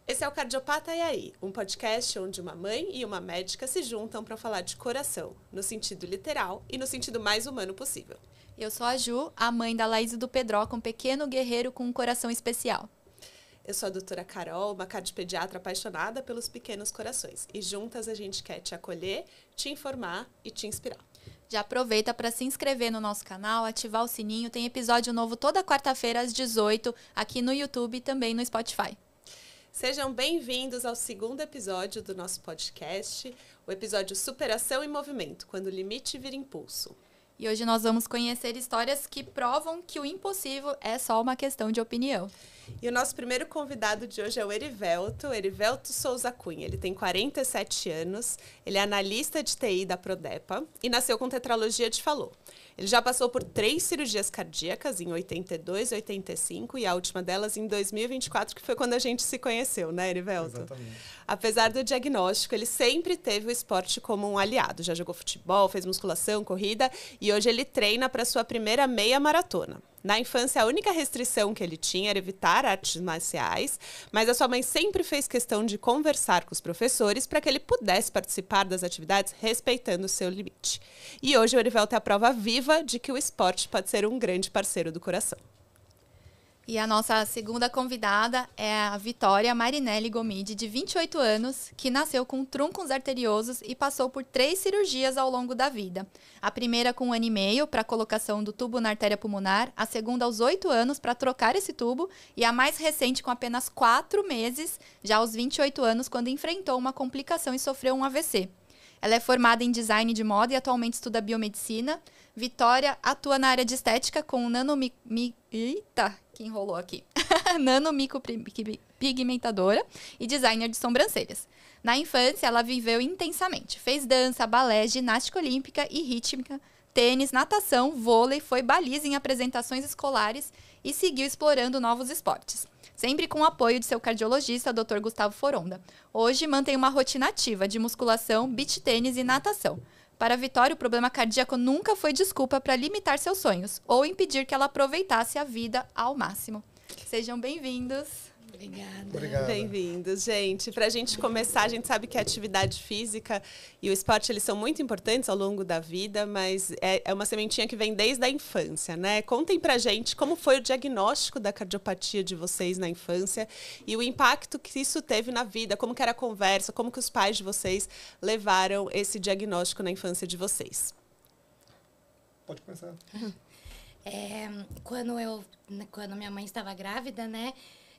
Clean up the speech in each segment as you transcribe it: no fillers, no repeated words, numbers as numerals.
Esse é o Cardiopata E Aí, um podcast onde uma mãe e uma médica se juntam para falar de coração, no sentido literal e no sentido mais humano possível. Eu sou a Ju, a mãe da Laís e do Pedroca, um pequeno guerreiro com um coração especial. Eu sou a doutora Carol, uma cardiopediatra apaixonada pelos pequenos corações. E juntas a gente quer te acolher, te informar e te inspirar. Já aproveita para se inscrever no nosso canal, ativar o sininho. Tem episódio novo toda quarta-feira às 18h, aqui no YouTube e também no Spotify. Sejam bem-vindos ao segundo episódio do nosso podcast, o episódio Superação e Movimento, quando o limite vira impulso. E hoje nós vamos conhecer histórias que provam que o impossível é só uma questão de opinião. E o nosso primeiro convidado de hoje é o Erivelto Souza Cunha. Ele tem 47 anos, ele é analista de TI da Prodepa e nasceu com tetralogia de Fallot. Ele já passou por 3 cirurgias cardíacas em 82, 85 e a última delas em 2024, que foi quando a gente se conheceu, né, Erivelto? Exatamente. Apesar do diagnóstico, ele sempre teve o esporte como um aliado. Já jogou futebol, fez musculação, corrida e hoje ele treina para sua primeira meia maratona. Na infância, a única restrição que ele tinha era evitar artes marciais, mas a sua mãe sempre fez questão de conversar com os professores para que ele pudesse participar das atividades respeitando o seu limite. E hoje o Erivelto é a prova viva de que o esporte pode ser um grande parceiro do coração. E a nossa segunda convidada é a Vitória Marinelli Gomide, de 28 anos, que nasceu com trúnculos arteriosos e passou por 3 cirurgias ao longo da vida. A primeira com 1 ano e meio para a colocação do tubo na artéria pulmonar, a segunda aos 8 anos para trocar esse tubo e a mais recente com apenas 4 meses, já aos 28 anos, quando enfrentou uma complicação e sofreu um AVC. Ela é formada em design de moda e atualmente estuda biomedicina. Vitória atua na área de estética com nanomicropigmentadora e designer de sobrancelhas. Na infância, ela viveu intensamente. Fez dança, balé, ginástica olímpica e rítmica, tênis, natação, vôlei, foi baliza em apresentações escolares e seguiu explorando novos esportes. Sempre com o apoio de seu cardiologista, Dr. Gustavo Foronda. Hoje mantém uma rotina ativa de musculação, beach tênis e natação. Para a Vitória, o problema cardíaco nunca foi desculpa para limitar seus sonhos ou impedir que ela aproveitasse a vida ao máximo. Sejam bem-vindos. Obrigada. Bem-vindos, gente. Para a gente começar, a gente sabe que a atividade física e o esporte eles são muito importantes ao longo da vida, mas é uma sementinha que vem desde a infância, né? Contem pra gente como foi o diagnóstico da cardiopatia de vocês na infância e o impacto que isso teve na vida, como que era a conversa, como que os pais de vocês levaram esse diagnóstico na infância de vocês. Pode começar. Quando minha mãe estava grávida, né?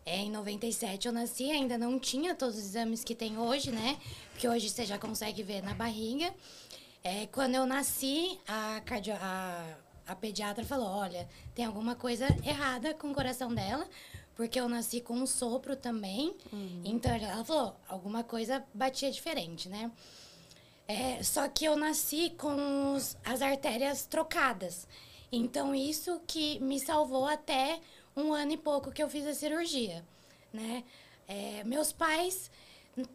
Em 97 eu nasci, ainda não tinha todos os exames que tem hoje, né? Porque hoje você já consegue ver na barriga. Quando eu nasci, a pediatra falou, olha, tem alguma coisa errada com o coração dela, porque eu nasci com um sopro também. Então ela falou, alguma coisa batia diferente, né? Só que eu nasci com as artérias trocadas. Então isso que me salvou até 1 ano e pouco que eu fiz a cirurgia, né? Meus pais,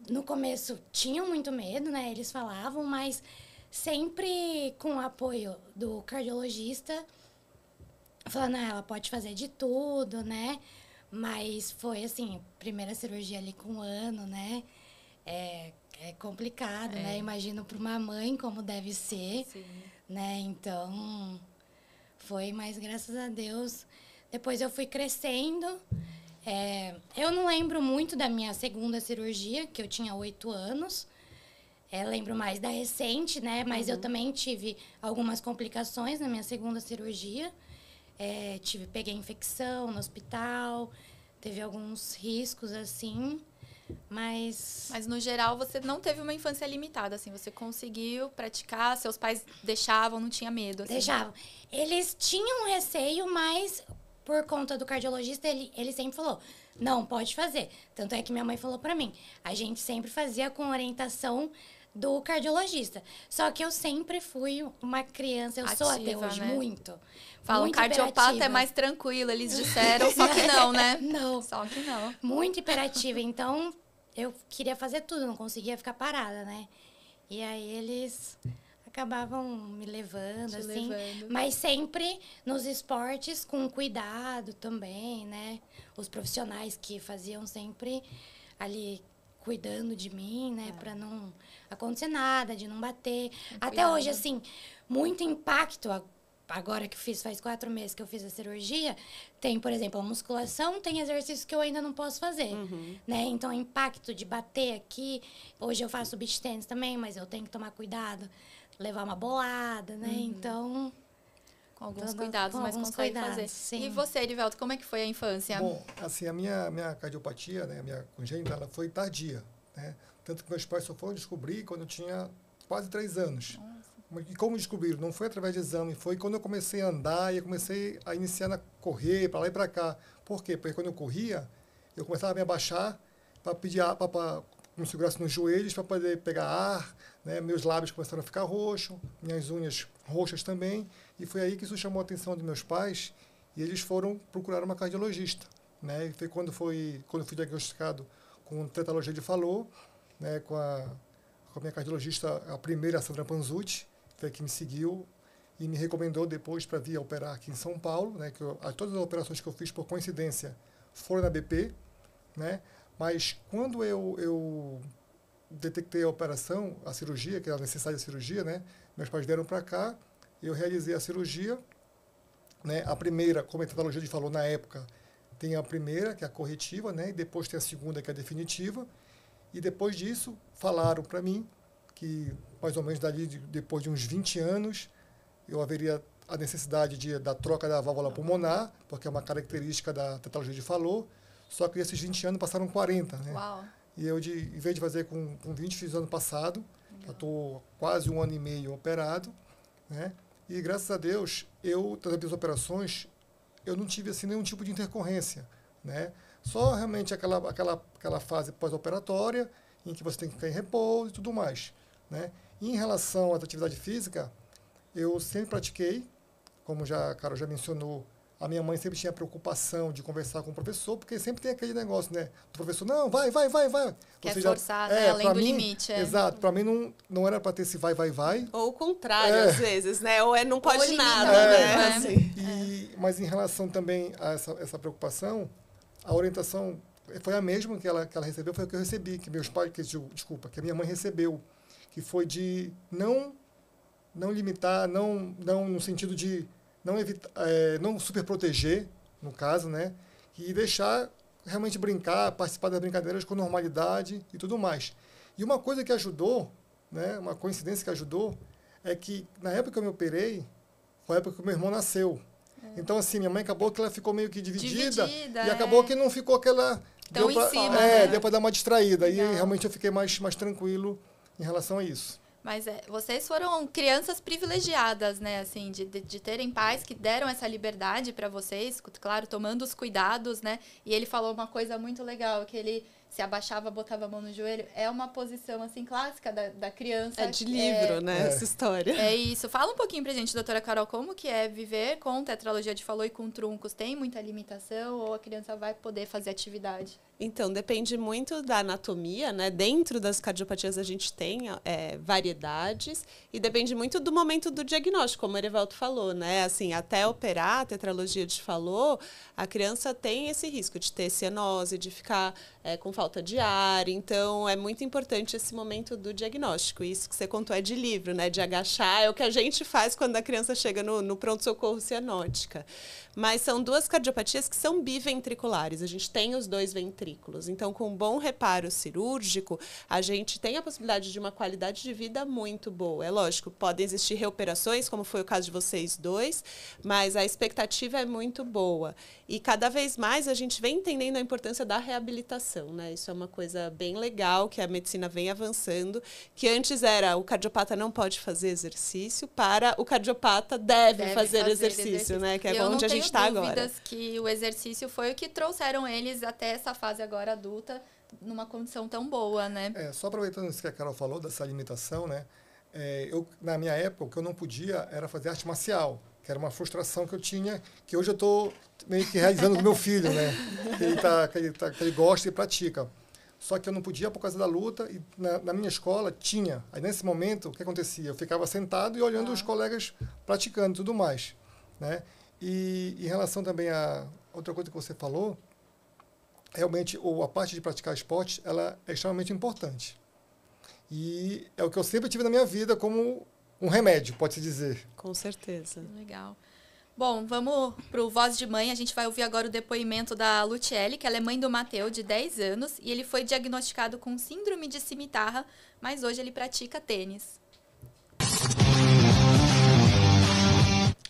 no começo, tinham muito medo, né? Eles falavam, mas sempre com o apoio do cardiologista, falando, ela pode fazer de tudo, né? Mas foi, assim, primeira cirurgia ali com 1 ano, né? É complicado, né? Imagino para uma mãe como deve ser, Sim. né? Então, foi, mas graças a Deus... Depois eu fui crescendo. Eu não lembro muito da minha segunda cirurgia, que eu tinha 8 anos. Lembro mais da recente, né? Mas eu também tive algumas complicações na minha segunda cirurgia. Peguei infecção no hospital, teve alguns riscos, assim. Mas no geral, você não teve uma infância limitada, assim. Você conseguiu praticar, seus pais deixavam, não tinha medo, assim. Deixavam. Eles tinham receio, mas... Por conta do cardiologista, ele sempre falou, não, pode fazer. Tanto é que minha mãe falou pra mim, a gente sempre fazia com orientação do cardiologista. Só que eu sempre fui uma criança, sou até hoje, né? muito. Falam, muito cardiopata hiperativa. é mais tranquilo, eles disseram, só que não, né? Não. Só que não. Muito hiperativa, então eu queria fazer tudo, não conseguia ficar parada, né? E aí eles acabavam me levando, Te assim. levando. Mas sempre nos esportes com cuidado também, né? Os profissionais que faziam sempre ali cuidando de mim, né? Pra não acontecer nada, de não bater. Até cuidado. hoje, assim, muito impacto. Agora que faz 4 meses que eu fiz a cirurgia, tem, por exemplo, a musculação, tem exercícios que eu ainda não posso fazer, né? Então, o impacto de bater aqui... Hoje eu faço beach tennis também, mas eu tenho que tomar cuidado, levar uma bolada, né? Então... Com alguns Tudo cuidados, com mas alguns consegue cuidados, fazer. sim. E você, Erivelto, como é que foi a infância? Bom, assim, a minha cardiopatia, né, a minha congênita, ela foi tardia, né? Tanto que meus pais só foram descobrir quando eu tinha quase 3 anos. E como descobriram? Não foi através de exame, foi quando eu comecei a andar e eu comecei a iniciar a correr para lá e para cá. Por quê? Porque quando eu corria, eu começava a me abaixar para pedir ar, para me segurasse nos joelhos para poder pegar ar, né? Meus lábios começaram a ficar roxos, minhas unhas roxas também, e foi aí que isso chamou a atenção dos meus pais e eles foram procurar uma cardiologista, né? E foi quando eu fui diagnosticado com tetralogia de Fallot, né? Com a minha cardiologista, a primeira, a Sandra Panzucci, foi que me seguiu e me recomendou depois para vir operar aqui em São Paulo, né? Que todas as operações que eu fiz, por coincidência, foram na BP, né? Mas quando eu detectei a operação, a cirurgia, que era necessária a cirurgia, né? Meus pais vieram para cá, eu realizei a cirurgia, né? A primeira, como a tetralogia de Fallot na época, tem a primeira, que é a corretiva, né? E depois tem a segunda, que é a definitiva. E depois disso, falaram para mim que mais ou menos dali, depois de uns 20 anos, eu haveria a necessidade da troca da válvula pulmonar, porque é uma característica da tetralogia de Fallot, só que esses 20 anos passaram 40, né? Uau. E eu, em vez de fazer com 20, fiz ano passado, já estou quase 1 ano e meio operado, né? E graças a Deus, das minhas operações, eu não tive assim nenhum tipo de intercorrência, né? Só realmente aquela fase pós-operatória, em que você tem que ficar em repouso e tudo mais, né? E em relação à atividade física, eu sempre pratiquei, como a Carol já mencionou, a minha mãe sempre tinha preocupação de conversar com o professor, porque sempre tem aquele negócio, né? O professor, não, vai. Quer forçar, né? Além do limite. Exato, para mim não era para ter esse vai. Ou o contrário, às vezes, né? Ou não pode limita, nada, né? Assim. Mas em relação também a essa preocupação, a orientação foi a mesma que ela recebeu, foi a que eu recebi, que meus pais, que a minha mãe recebeu, que foi de não limitar, não no sentido de não evitar, não superproteger, no caso, né? E deixar realmente brincar, participar das brincadeiras com normalidade e tudo mais. E uma coisa que ajudou, né? Uma coincidência que ajudou, é que na época que eu me operei, foi a época que o meu irmão nasceu. Então, assim, minha mãe acabou que ela ficou meio que dividida e acabou que não ficou aquela... Tão em cima, né? Deu para dar uma distraída. Legal. E realmente eu fiquei mais tranquilo em relação a isso. Mas vocês foram crianças privilegiadas, né? Assim, de terem pais que deram essa liberdade para vocês, claro, tomando os cuidados, né? E ele falou uma coisa muito legal, que ele se abaixava, botava a mão no joelho. É uma posição, assim, clássica da criança. É de livro, né? Essa história. É isso. Fala um pouquinho pra gente, doutora Carol, como que é viver com tetralogia de Fallot e com truncos? Tem muita limitação ou a criança vai poder fazer atividade? Então, depende muito da anatomia, né? Dentro das cardiopatias a gente tem variedades e depende muito do momento do diagnóstico, como o Erivelto falou, né? Assim, até operar a tetralogia de Fallot, a criança tem esse risco de ter cianose, de ficar com falta de ar. Então, é muito importante esse momento do diagnóstico. Isso que você contou é de livro, né? De agachar, é o que a gente faz quando a criança chega no pronto-socorro cianótica. Mas são 2 cardiopatias que são biventriculares. A gente tem os 2 ventrículos. Então, com um bom reparo cirúrgico, a gente tem a possibilidade de uma qualidade de vida muito boa. É lógico, podem existir reoperações, como foi o caso de vocês 2, mas a expectativa é muito boa. E cada vez mais a gente vem entendendo a importância da reabilitação, né? Isso é uma coisa bem legal, que a medicina vem avançando, que antes era o cardiopata não pode fazer exercício, para o cardiopata deve fazer exercício, né? Que é onde a gente está agora. Eu não tenho dúvidas que o exercício foi o que trouxeram eles até essa fase agora adulta, numa condição tão boa, né? Só aproveitando isso que a Carol falou, dessa limitação, né? Na minha época, o que eu não podia era fazer arte marcial, que era uma frustração que eu tinha, que hoje eu estou meio que realizando com meu filho, né? Que ele gosta e pratica. Só que eu não podia por causa da luta, e na minha escola tinha. Aí, nesse momento, o que acontecia? Eu ficava sentado e olhando os colegas praticando e tudo mais, né? E em relação também a outra coisa que você falou, realmente a parte de praticar esporte, ela é extremamente importante. E é o que eu sempre tive na minha vida como um remédio, pode-se dizer. Com certeza. Legal. Bom, vamos pro Voz de Mãe. A gente vai ouvir agora o depoimento da Luciele, que ela é mãe do Mateu, de 10 anos, e ele foi diagnosticado com síndrome de cimitarra, mas hoje ele pratica tênis.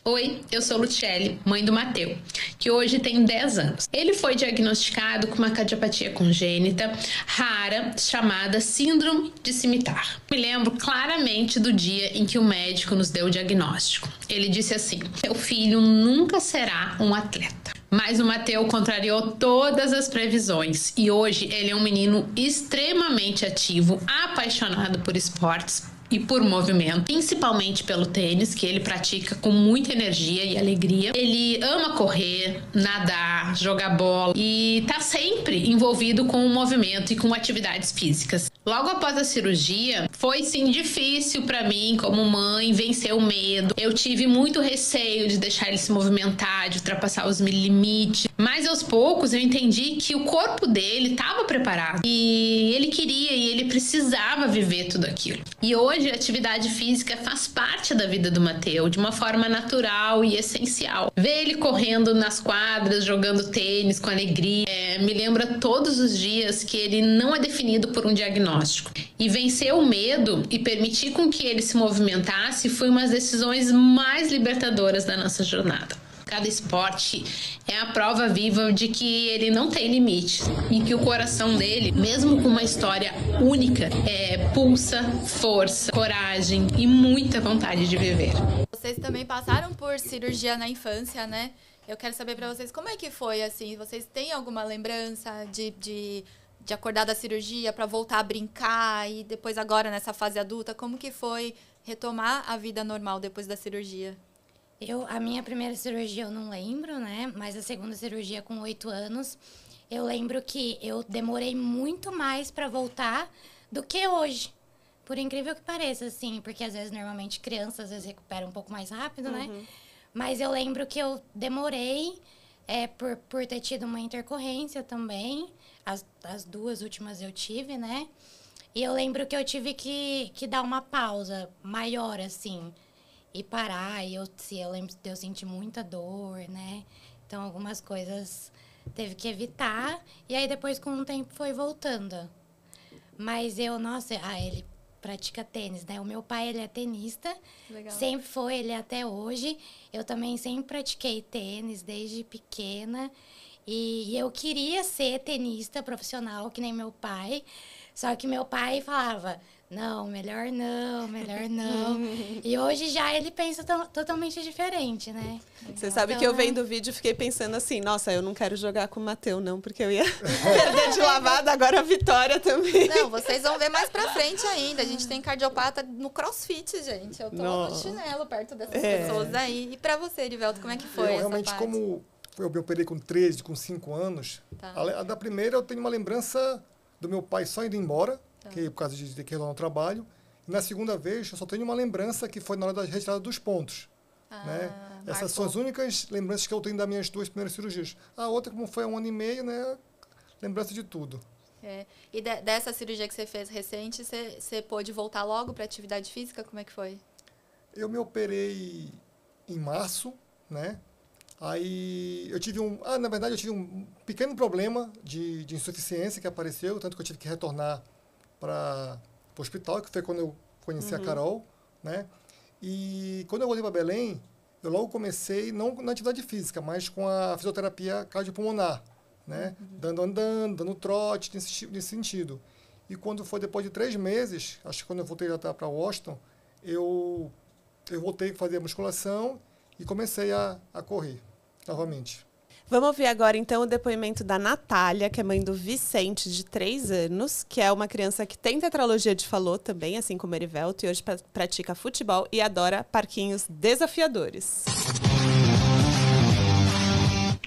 Oi, eu sou Luciele, mãe do Mateu, que hoje tem 10 anos. Ele foi diagnosticado com uma cardiopatia congênita rara chamada síndrome de cimitarra. Me lembro claramente do dia em que o médico nos deu o diagnóstico. Ele disse assim: "Seu filho nunca será um atleta." Mas o Mateu contrariou todas as previsões e hoje ele é um menino extremamente ativo, apaixonado por esportes e por movimento, principalmente pelo tênis, que ele pratica com muita energia e alegria. Ele ama correr, nadar, jogar bola e tá sempre envolvido com o movimento e com atividades físicas. Logo após a cirurgia, foi sim difícil para mim, como mãe, vencer o medo. Eu tive muito receio de deixar ele se movimentar, de ultrapassar os limites, mas aos poucos eu entendi que o corpo dele estava preparado e ele queria e ele precisava viver tudo aquilo. E hoje a atividade física faz parte da vida do Mateu de uma forma natural e essencial. Ver ele correndo nas quadras, jogando tênis com alegria, me lembra todos os dias que ele não é definido por um diagnóstico. E vencer o medo e permitir com que ele se movimentasse foi uma das decisões mais libertadoras da nossa jornada. Cada esporte é a prova viva de que ele não tem limite e que o coração dele, mesmo com uma história única, pulsa força, coragem e muita vontade de viver. Vocês também passaram por cirurgia na infância, né? Eu quero saber pra vocês como é que foi, assim, vocês têm alguma lembrança de acordar da cirurgia pra voltar a brincar e depois agora nessa fase adulta, como que foi retomar a vida normal depois da cirurgia? A minha primeira cirurgia eu não lembro, né? Mas a segunda cirurgia com 8 anos, eu lembro que eu demorei muito mais para voltar do que hoje. Por incrível que pareça, assim, porque às vezes, normalmente, crianças às vezes recuperam um pouco mais rápido, né? Mas eu lembro que eu demorei por ter tido uma intercorrência também. As duas últimas eu tive, né? E eu lembro que eu tive que dar uma pausa maior, assim, e parar, eu lembro de eu sentir muita dor, né? Então, algumas coisas teve que evitar, e aí depois, com o tempo, foi voltando. Mas ele pratica tênis, né? O meu pai, ele é tenista. Legal. Sempre foi, ele é até hoje. Eu também sempre pratiquei tênis, desde pequena. E eu queria ser tenista profissional, que nem meu pai. Só que meu pai falava: não, melhor não, melhor não. E hoje já ele pensa totalmente diferente, né? Você sabe que eu vendo o vídeo fiquei pensando assim, nossa, eu não quero jogar com o Mateu, não, porque eu ia perder de lavada, agora a vitória também. Não, vocês vão ver mais pra frente ainda. A gente tem cardiopata no CrossFit, gente. Eu tô no chinelo perto dessas pessoas aí. E pra você, Erivelto, como é que foi essa realmente, parte? como eu me operei com 13, com 5 anos, a da primeira eu tenho uma lembrança do meu pai só indo embora, que por causa de ter que ir lá no trabalho. E na segunda vez, eu só tenho uma lembrança que foi na hora da retirada dos pontos. Né? Essas são as únicas lembranças que eu tenho das minhas 2 primeiras cirurgias. A outra, como foi há 1 ano e meio, né? Lembrança de tudo. E dessa cirurgia que você fez recente, você pôde voltar logo para atividade física? Como é que foi? Eu me operei em março, né? Aí eu tive na verdade eu tive um pequeno problema de insuficiência que apareceu, tanto que eu tive que retornar para o hospital, que foi quando eu conheci a Carol, né? E quando eu voltei para Belém, eu logo comecei, não na atividade física, mas com a fisioterapia cardiopulmonar, né? Andando, dando trote, nesse sentido. E quando foi depois de 3 meses, acho que quando eu voltei para Washington, eu voltei a fazer a musculação e comecei a correr novamente. Vamos ouvir agora, então, o depoimento da Natália, que é mãe do Vicente, de 3 anos, que é uma criança que tem tetralogia de Fallot também, assim como Erivelto, e hoje pratica futebol e adora parquinhos desafiadores.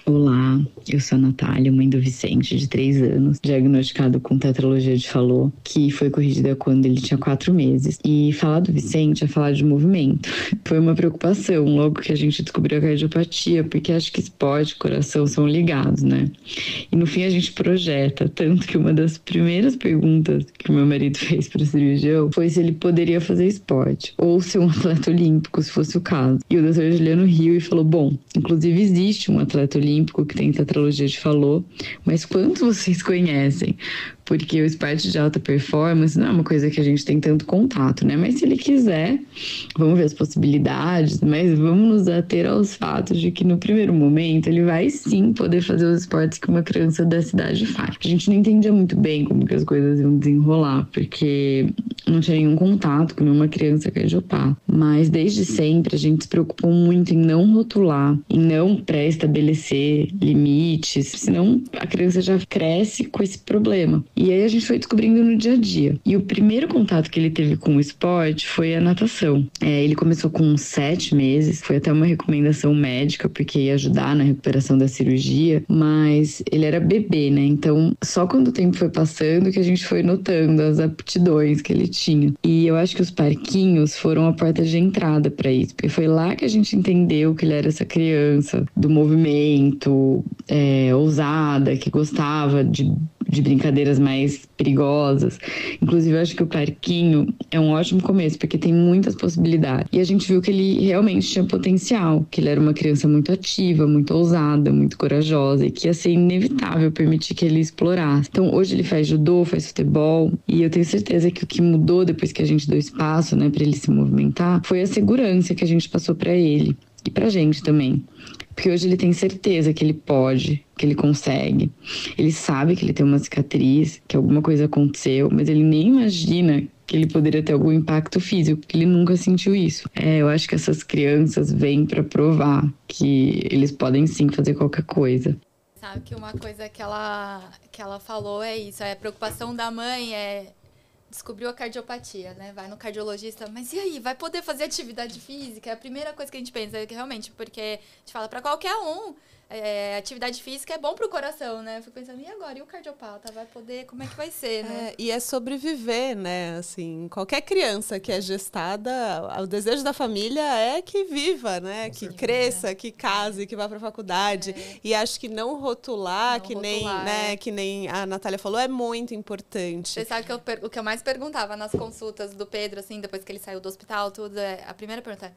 Olá, Eu sou a Natália, mãe do Vicente, de 3 anos, diagnosticado com tetralogia de Fallot, que foi corrigida quando ele tinha 4 meses. E falar do Vicente é falar de movimento. Foi uma preocupação logo que a gente descobriu a cardiopatia, porque acho que esporte e coração são ligados, né? E no fim a gente projeta, tanto que uma das primeiras perguntas que o meu marido fez para o cirurgião foi se ele poderia fazer esporte, ou ser um atleta olímpico, se fosse o caso. E o Dr. Juliano riu e falou, bom, inclusive existe um atleta olímpico que tem tetralogia de Fallot, mas quantos vocês conhecem? Porque o esporte de alta performance não é uma coisa que a gente tem tanto contato, né? Mas se ele quiser, vamos ver as possibilidades, mas vamos nos ater aos fatos de que no primeiro momento ele vai sim poder fazer os esportes que uma criança dessa idade faz. A gente não entendia muito bem como que as coisas iam desenrolar, porque não tinha nenhum contato com nenhuma criança cardiopata. Mas desde sempre a gente se preocupou muito em não rotular, em não pré-estabelecer limites, senão a criança já cresce com esse problema. E aí a gente foi descobrindo no dia a dia. E o primeiro contato que ele teve com o esporte foi a natação. Ele começou com 7 meses, foi até uma recomendação médica, porque ia ajudar na recuperação da cirurgia, mas ele era bebê, né? Então, só quando o tempo foi passando que a gente foi notando as aptidões que ele tinha. E eu acho que os parquinhos foram a porta de entrada para isso, porque foi lá que a gente entendeu que ele era essa criança do movimento, ousada, que gostava de brincadeiras mais perigosas. Inclusive, eu acho que o parquinho é um ótimo começo, porque tem muitas possibilidades. E a gente viu que ele realmente tinha potencial, que ele era uma criança muito ativa, muito ousada, muito corajosa, e que ia ser inevitável permitir que ele explorasse. Então, hoje ele faz judô, faz futebol, e eu tenho certeza que o que mudou depois que a gente deu espaço, né, para ele se movimentar, foi a segurança que a gente passou para ele. E pra gente também. Porque hoje ele tem certeza que ele pode, que ele consegue. Ele sabe que ele tem uma cicatriz, que alguma coisa aconteceu, mas ele nem imagina que ele poderia ter algum impacto físico, porque ele nunca sentiu isso. Eu acho que essas crianças vêm para provar que eles podem sim fazer qualquer coisa. Sabe que uma coisa que ela falou é isso, a preocupação da mãe descobriu a cardiopatia, né? Vai no cardiologista, mas e aí, vai poder fazer atividade física? É a primeira coisa que a gente pensa, é que realmente, porque a gente fala para qualquer um, atividade física é bom pro coração, né? Eu fico pensando, e agora? E o cardiopata? Vai poder? Como é que vai ser, né? E é sobreviver, né? Assim, qualquer criança que é gestada, o desejo da família é que viva, né? Que cresça, que case, que vá pra faculdade. E acho que não rotular, que nem a Natália falou, é muito importante. Você sabe que o que eu mais perguntava nas consultas do Pedro, assim, depois que ele saiu do hospital, tudo, a primeira pergunta é,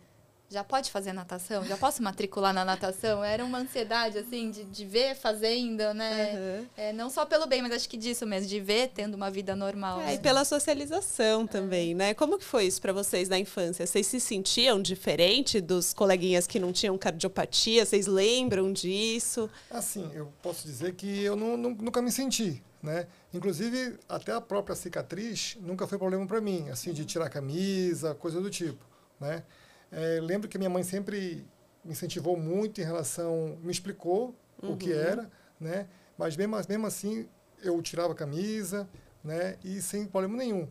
já pode fazer natação? Já posso matricular na natação? Era uma ansiedade, assim, de ver fazendo, né? Uhum. Não só pelo bem, mas acho que disso mesmo, de ver tendo uma vida normal. Né? E pela socialização também, né? Como que foi isso para vocês na infância? Vocês se sentiam diferente dos coleguinhas que não tinham cardiopatia? Vocês lembram disso? Assim, eu posso dizer que eu nunca me senti, né? Inclusive, até a própria cicatriz nunca foi problema para mim, assim, de tirar a camisa, coisa do tipo, né? Lembro que minha mãe sempre me incentivou muito em relação, me explicou o que era, né? Mas mesmo assim eu tirava a camisa, né? E sem problema nenhum.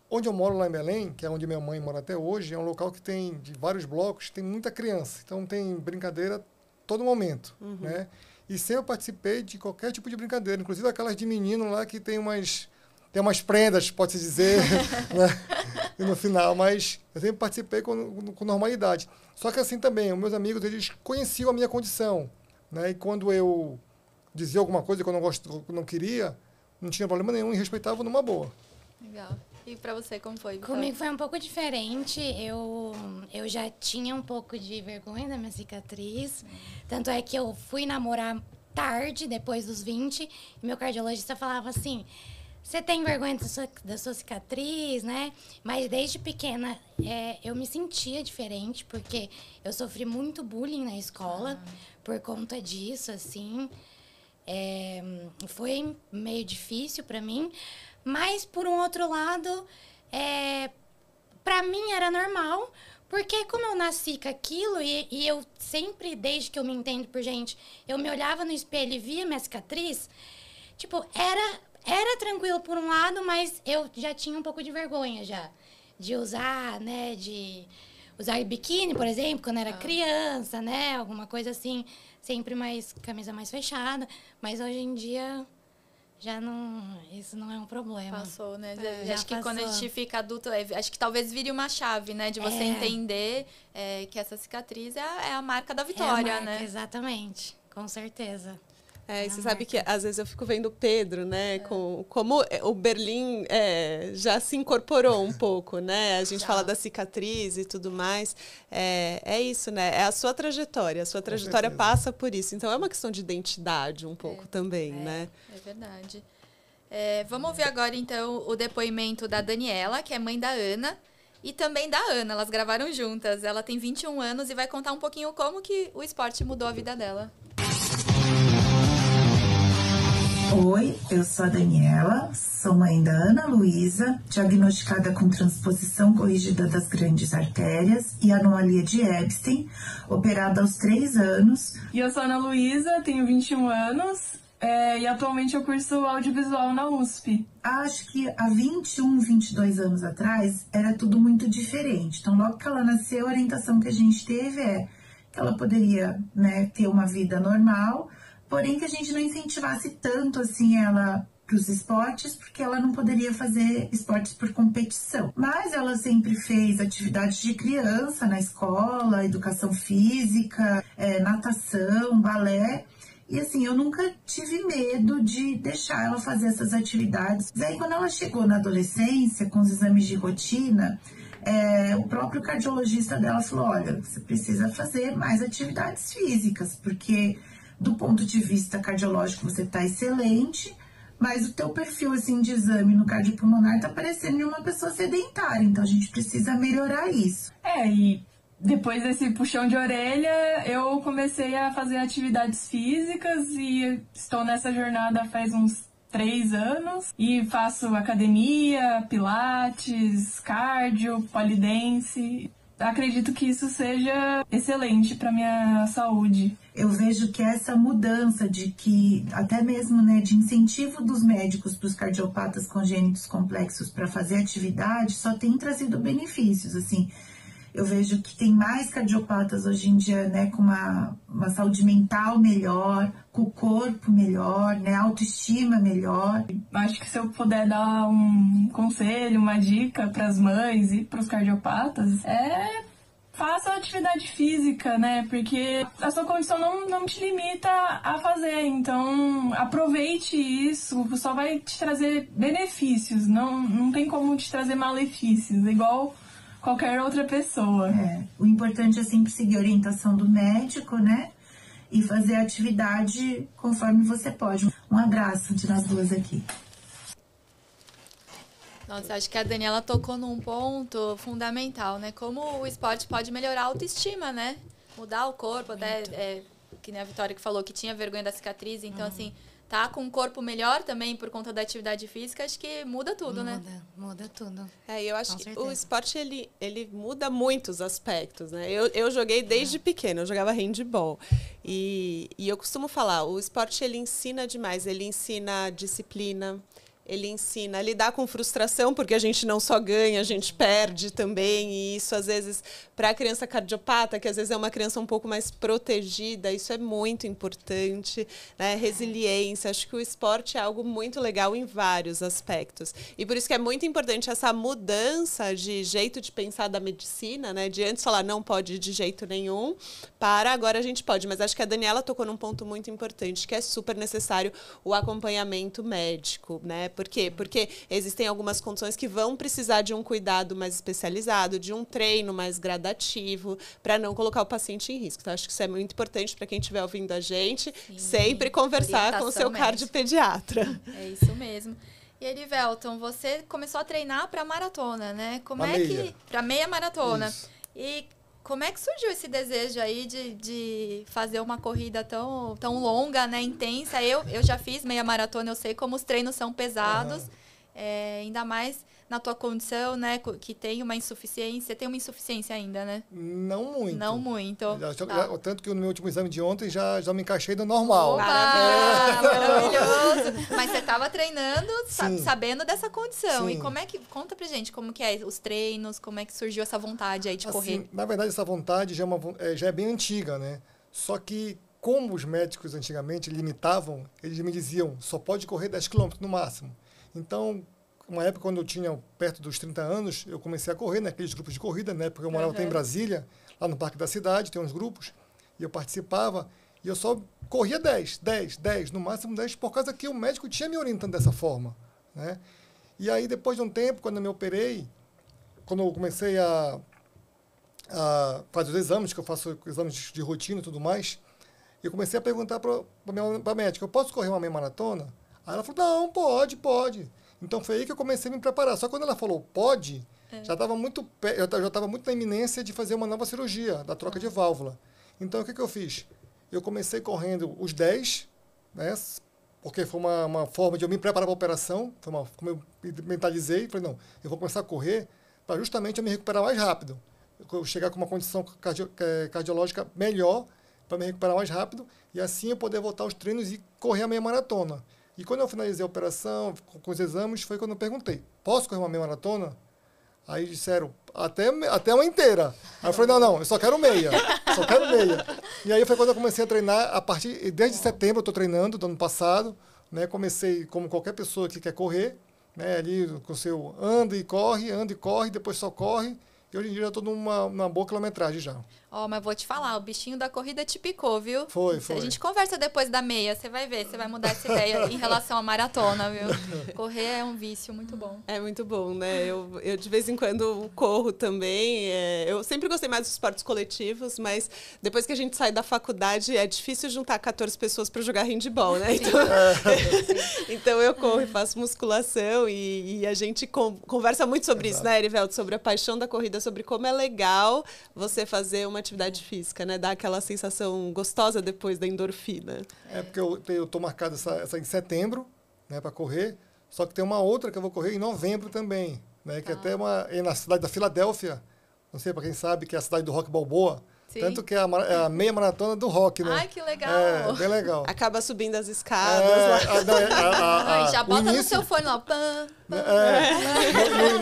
Onde eu moro lá em Belém, que é onde minha mãe mora até hoje, é um local que tem de vários blocos, tem muita criança, então tem brincadeira todo momento, né? E sempre participei de qualquer tipo de brincadeira, inclusive aquelas de menino lá que tem umas prendas, pode-se dizer, né? E no final, mas eu sempre participei com normalidade. Só que assim também, os meus amigos, eles conheciam a minha condição, né? E quando eu dizia alguma coisa que eu não queria, não tinha problema nenhum e respeitava numa boa. Legal. E pra você, como foi? Comigo foi um pouco diferente. Eu já tinha um pouco de vergonha da minha cicatriz. Tanto é que eu fui namorar tarde, depois dos 20, e meu cardiologista falava assim, você tem vergonha da sua cicatriz, né? Mas desde pequena eu me sentia diferente, porque eu sofri muito bullying na escola por conta disso, assim. Foi meio difícil para mim, mas por um outro lado, para mim era normal, porque como eu nasci com aquilo e eu sempre, desde que eu me entendo por gente, eu me olhava no espelho e via minha cicatriz, tipo, era tranquilo por um lado, mas eu já tinha um pouco de vergonha já de usar, né, de usar biquíni, por exemplo, quando era criança, né? Alguma coisa assim, sempre mais camisa mais fechada. Mas hoje em dia já não, isso não é um problema. Passou, né? Já acho que passou. quando a gente fica adulto, acho que talvez vire uma chave, né? De você entender que essa cicatriz é a marca da vitória, é a marca, né? Exatamente, com certeza. E você sabe que às vezes eu fico vendo o Pedro, né? Como o Berlim já se incorporou um pouco, né? A gente fala da cicatriz e tudo mais. É isso, né? É a sua trajetória. A sua trajetória passa por isso. Então é uma questão de identidade um pouco também, né? É verdade. Vamos ouvir agora, então, o depoimento da Daniela, que é mãe da Ana, e também da Ana. Elas gravaram juntas. Ela tem 21 anos e vai contar um pouquinho como que o esporte mudou a vida dela. Oi, eu sou a Daniela, sou mãe da Ana Luísa, diagnosticada com transposição corrigida das grandes artérias e anomalia de Epstein, operada aos 3 anos. E eu sou a Ana Luísa, tenho 21 anos e atualmente eu curso audiovisual na USP. Acho que há 21, 22 anos atrás era tudo muito diferente. Então, logo que ela nasceu, a orientação que a gente teve é que ela poderia, né, ter uma vida normal, porém que a gente não incentivasse tanto assim ela para os esportes, porque ela não poderia fazer esportes por competição. Mas ela sempre fez atividades de criança na escola, educação física, natação, balé. E assim, eu nunca tive medo de deixar ela fazer essas atividades. Daí quando ela chegou na adolescência, com os exames de rotina, o próprio cardiologista dela falou, olha, você precisa fazer mais atividades físicas, porque do ponto de vista cardiológico você está excelente, mas o teu perfil assim, de exame no cardiopulmonar está parecendo de uma pessoa sedentária, então a gente precisa melhorar isso. E depois desse puxão de orelha, eu comecei a fazer atividades físicas e estou nessa jornada faz uns 3 anos e faço academia, pilates, cardio, polidense. Acredito que isso seja excelente para minha saúde. Eu vejo que essa mudança de que, até mesmo, né, de incentivo dos médicos para os cardiopatas congênitos complexos para fazer atividade, só tem trazido benefícios, assim. Eu vejo que tem mais cardiopatas hoje em dia, né, com uma saúde mental melhor, com o corpo melhor, né, autoestima melhor. Acho que se eu puder dar um conselho, uma dica para as mães e para os cardiopatas, faça atividade física, né, porque a sua condição não te limita a fazer, então aproveite isso, só vai te trazer benefícios, não tem como te trazer malefícios, igual qualquer outra pessoa. O importante é sempre seguir a orientação do médico, né? E fazer a atividade conforme você pode. Um abraço de nós duas aqui. Nossa, acho que a Daniela tocou num ponto fundamental, né? Como o esporte pode melhorar a autoestima, né? Mudar o corpo, até que nem a Vitória que falou que tinha vergonha da cicatriz, então assim, tá com um corpo melhor também por conta da atividade física, acho que muda tudo, né? Muda tudo. Eu acho que o esporte, ele muda muitos aspectos, né? Eu joguei desde pequena, eu jogava handball. E eu costumo falar, o esporte, ele ensina demais, ele ensina disciplina, ele ensina a lidar com frustração, porque a gente não só ganha, a gente perde também. E isso, às vezes, para a criança cardiopata, que às vezes é uma criança um pouco mais protegida, isso é muito importante, né? Resiliência. Acho que o esporte é algo muito legal em vários aspectos. E por isso que é muito importante essa mudança de jeito de pensar da medicina, né? De antes falar não pode de jeito nenhum, para agora a gente pode. Mas acho que a Daniela tocou num ponto muito importante, que é super necessário o acompanhamento médico, né? Por quê? Porque existem algumas condições que vão precisar de um cuidado mais especializado, de um treino mais gradativo, para não colocar o paciente em risco. Então, acho que isso é muito importante para quem estiver ouvindo a gente, sempre conversar com o seu cardiopediatra. É isso mesmo. E Erivelton, você começou a treinar para maratona, né? Para meia maratona. Isso. E como é que surgiu esse desejo aí de fazer uma corrida tão longa, né, intensa? Eu já fiz meia maratona, eu sei como os treinos são pesados, ainda mais na tua condição, né, que tem uma insuficiência, tem uma insuficiência ainda, né? Não muito. Não muito. Tanto que no meu último exame de ontem já me encaixei no normal. Opa, maravilhoso! Mas você estava treinando, sabendo dessa condição. Sim. E como é que... Conta pra gente como que é os treinos, como é que surgiu essa vontade aí de correr. Na verdade, essa vontade já é bem antiga, né? Só que, como os médicos antigamente limitavam, eles me diziam, só pode correr 10 km no máximo. Então, uma época, quando eu tinha perto dos 30 anos, eu comecei a correr naqueles grupos de corrida, né? Porque eu morava até em Brasília, lá no Parque da Cidade, tem uns grupos, e eu participava, e eu só corria 10, no máximo 10, por causa que o médico tinha me orientando dessa forma, né? E aí, depois de um tempo, quando eu me operei, quando eu comecei a fazer os exames, que eu faço exames de rotina e tudo mais, eu comecei a perguntar para a médica, eu posso correr uma meia maratona? Aí ela falou, não, pode. Então foi aí que eu comecei a me preparar. Só que quando ela falou pode, já estava muito na iminência de fazer uma nova cirurgia, da troca de válvula. Então o que eu fiz? Eu comecei correndo os 10, né, porque foi uma forma de eu me preparar para a operação, como eu mentalizei, falei, não, eu vou começar a correr para justamente eu me recuperar mais rápido. Eu chegar com uma condição cardiológica melhor, para me recuperar mais rápido, e assim eu poder voltar aos treinos e correr a meia maratona. E quando eu finalizei a operação, com os exames, foi quando eu perguntei, posso correr uma meia maratona? Aí disseram, até uma inteira. Aí eu falei, não, eu só quero meia. E aí foi quando eu comecei a treinar, desde setembro eu estou treinando, do ano passado, né? Comecei como qualquer pessoa que quer correr, né? Ali com o seu anda e corre, depois só corre. E hoje em dia já estou numa boa quilometragem já. Mas vou te falar, o bichinho da corrida te picou, viu? Foi. A gente conversa depois da meia, você vai ver, você vai mudar essa ideia em relação à maratona, viu? Correr é um vício muito bom. É muito bom, né? Eu de vez em quando corro também. Eu sempre gostei mais dos esportes coletivos, mas depois que a gente sai da faculdade, é difícil juntar 14 pessoas para jogar handball, né? Então eu corro e faço musculação e a gente conversa muito sobre isso, né, Erivelto? Sobre a paixão da corrida, sobre como é legal você fazer uma atividade física, né? Dá aquela sensação gostosa depois da endorfina. Porque eu tô marcado essa em setembro, né, para correr, só que tem uma outra que eu vou correr em novembro também, né, que até é na cidade da Filadélfia, não sei para quem sabe, que é a cidade do Rock Balboa. Sim. Tanto que é a meia maratona do rock, né? Ai, que legal! É, bem legal. Acaba subindo as escadas. Lá. Já bota no seu fone lá.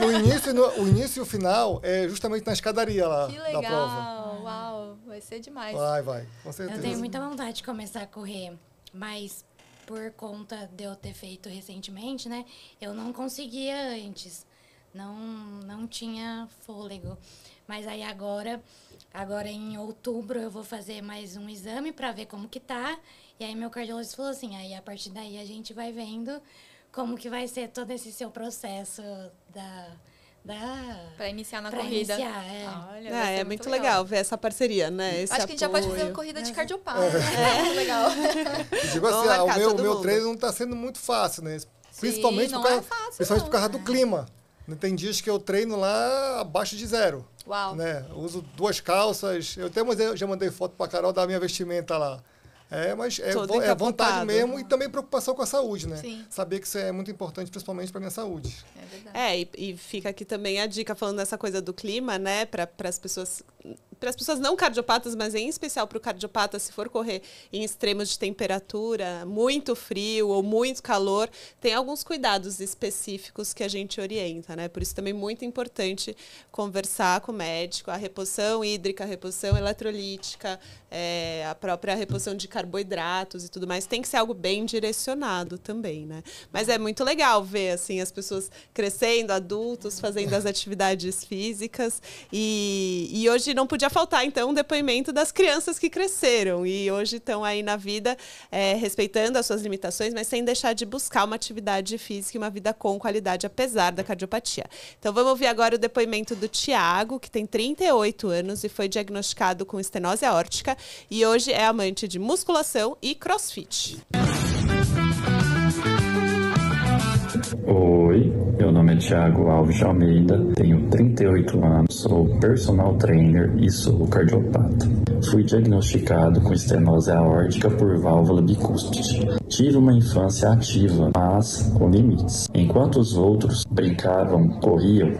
No início, o início e o final é justamente na escadaria lá da prova. Que legal! Uau, vai ser demais. Vai, com certeza. Eu tenho muita vontade de começar a correr, mas por conta de eu ter feito recentemente, né? Eu não conseguia antes. Não tinha fôlego. Mas aí agora em outubro eu vou fazer mais um exame para ver como que tá. E aí meu cardiologista falou assim, aí a partir daí a gente vai vendo como que vai ser todo esse seu processo para iniciar na corrida. Olha, é muito legal ver essa parceria, né? Esse acho que a gente já pode fazer uma corrida de cardiopata. Muito legal. Digo assim, o meu treino não está sendo muito fácil, né? Principalmente por causa do clima. Tem dias que eu treino lá abaixo de 0. Uau. Né? Eu uso 2 calças. Eu até já mandei foto para a Carol da minha vestimenta lá. Mas é vontade mesmo e também preocupação com a saúde, né? Sim. Saber que isso é muito importante, principalmente para a minha saúde. É verdade. E fica aqui também a dica, falando dessa coisa do clima, né? Para as pessoas não cardiopatas, mas em especial para o cardiopata, se for correr em extremos de temperatura, muito frio ou muito calor, tem alguns cuidados específicos que a gente orienta, né? Por isso também muito importante conversar com o médico, a reposição hídrica, a reposição eletrolítica, a própria reposição de carboidratos e tudo mais, tem que ser algo bem direcionado também, né? Mas é muito legal ver, assim, as pessoas crescendo, adultos, fazendo as atividades físicas e hoje não podia faltar, então, o depoimento das crianças que cresceram e hoje estão aí na vida respeitando as suas limitações, mas sem deixar de buscar uma atividade física e uma vida com qualidade, apesar da cardiopatia. Então, vamos ouvir agora o depoimento do Tiago, que tem 38 anos e foi diagnosticado com estenose aórtica e hoje é amante de musculação e crossfit. Oi, Oi, meu nome é Thiago Alves de Almeida, tenho 38 anos, sou personal trainer e sou cardiopata. Fui diagnosticado com estenose aórtica por válvula bicúspide. Tive uma infância ativa, mas com limites. Enquanto os outros brincavam, corriam,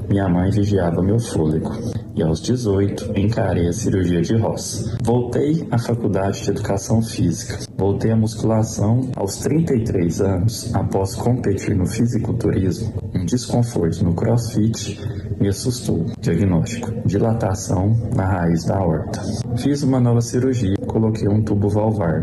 minha mãe vigiava meu fôlego. E aos 18, encarei a cirurgia de Ross. Voltei à faculdade de educação física. Voltei à musculação aos 33 anos, após competir no fisiculturismo. Um desconforto no crossfit me assustou. Diagnóstico: dilatação na raiz da aorta. Fiz uma nova cirurgia, coloquei um tubo valvar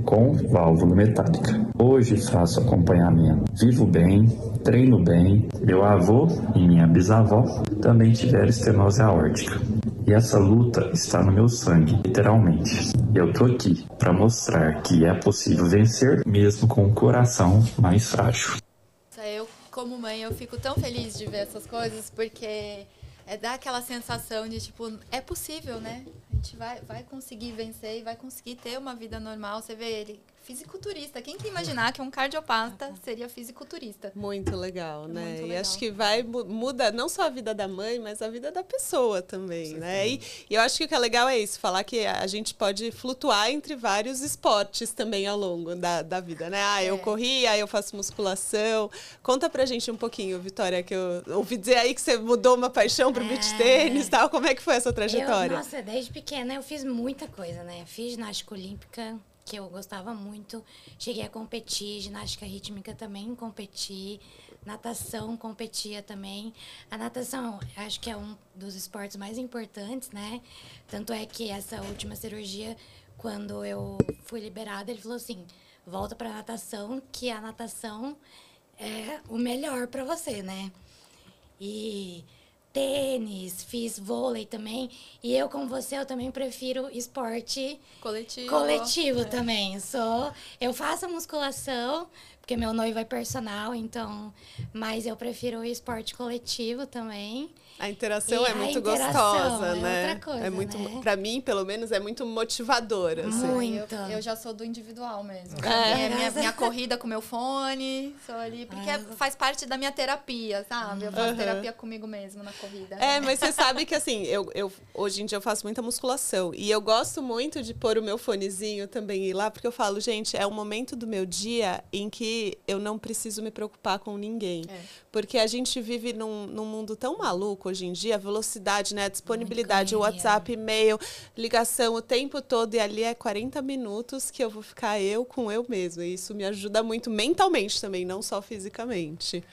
com válvula metálica. Hoje faço acompanhamento. Vivo bem, treino bem. Meu avô e minha bisavó também tiveram estenose aórtica. E essa luta está no meu sangue, literalmente. Eu tô aqui para mostrar que é possível vencer mesmo com o coração mais frágil. Eu, como mãe, eu fico tão feliz de ver essas coisas, porque dá aquela sensação de, tipo, é possível, né? A gente vai conseguir vencer e vai conseguir ter uma vida normal. Você vê ele, fisiculturista. Quem que imaginar que um cardiopata seria fisiculturista? Muito legal, né? Muito E legal. acho que muda não só a vida da mãe, mas a vida da pessoa também, né? E eu acho que o que é legal é isso, falar que a gente pode flutuar entre vários esportes também ao longo da vida, né? Eu corri, eu faço musculação. Conta pra gente um pouquinho, Vitória, que eu ouvi dizer aí que você mudou uma paixão pro beach tênis e tal. Como é que foi essa trajetória? Nossa, desde pequena eu fiz muita coisa, né? Fiz ginástica olímpica, que eu gostava muito. Cheguei a competir, ginástica rítmica também competi, natação competia também. A natação, acho que é um dos esportes mais importantes, né? Tanto é que essa última cirurgia, quando eu fui liberada, ele falou assim, volta pra natação, que a natação é o melhor pra você, né? E tênis, fiz vôlei também. E eu, como você, eu também prefiro esporte coletivo também. Eu faço musculação, porque meu noivo é personal, então... Mas eu prefiro o esporte coletivo também. A interação é muito gostosa, né? Outra coisa, é muito, né? pra mim, pelo menos, é muito motivadora. Assim. Muito. Eu já sou do individual mesmo. É. Minha corrida com meu fone, sou ali, porque faz parte da minha terapia, sabe? Eu faço terapia comigo mesmo na corrida. Mas você sabe que, assim, hoje em dia eu faço muita musculação. E eu gosto muito de pôr o meu fonezinho também e ir lá, porque eu falo, gente, é um momento do meu dia em que eu não preciso me preocupar com ninguém. Porque a gente vive num mundo tão maluco hoje em dia, a velocidade, né? A disponibilidade, o WhatsApp, e-mail, ligação o tempo todo. E ali é 40 minutos que eu vou ficar com eu mesma. E isso me ajuda muito mentalmente também, não só fisicamente.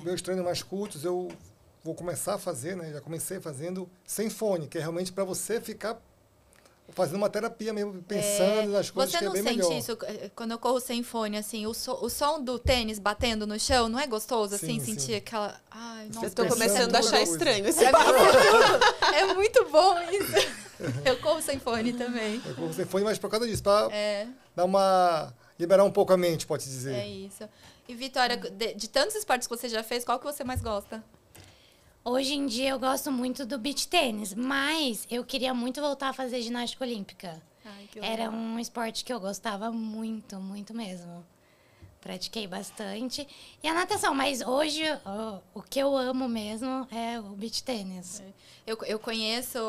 Meus treinos mais curtos, eu vou começar a fazer, né? Já comecei fazendo sem fone, que é realmente para você ficar fazendo uma terapia mesmo, pensando nas coisas que é bem melhor. Você não sente isso quando eu corro sem fone, assim, o som do tênis batendo no chão, não é gostoso, assim, sentir aquela... Ai, nossa, eu tô começando a achar estranho esse É muito bom isso. Eu corro sem fone também. Eu corro sem fone, mas por causa disso, para liberar um pouco a mente, pode dizer. É isso. E, Vitória, de tantos esportes que você já fez, qual que você mais gosta? Hoje em dia eu gosto muito do beach tênis, mas eu queria muito voltar a fazer ginástica olímpica. Era um esporte que eu gostava muito, muito mesmo. Pratiquei bastante. E a natação, mas hoje o que eu amo mesmo é o beach tênis. Eu conheço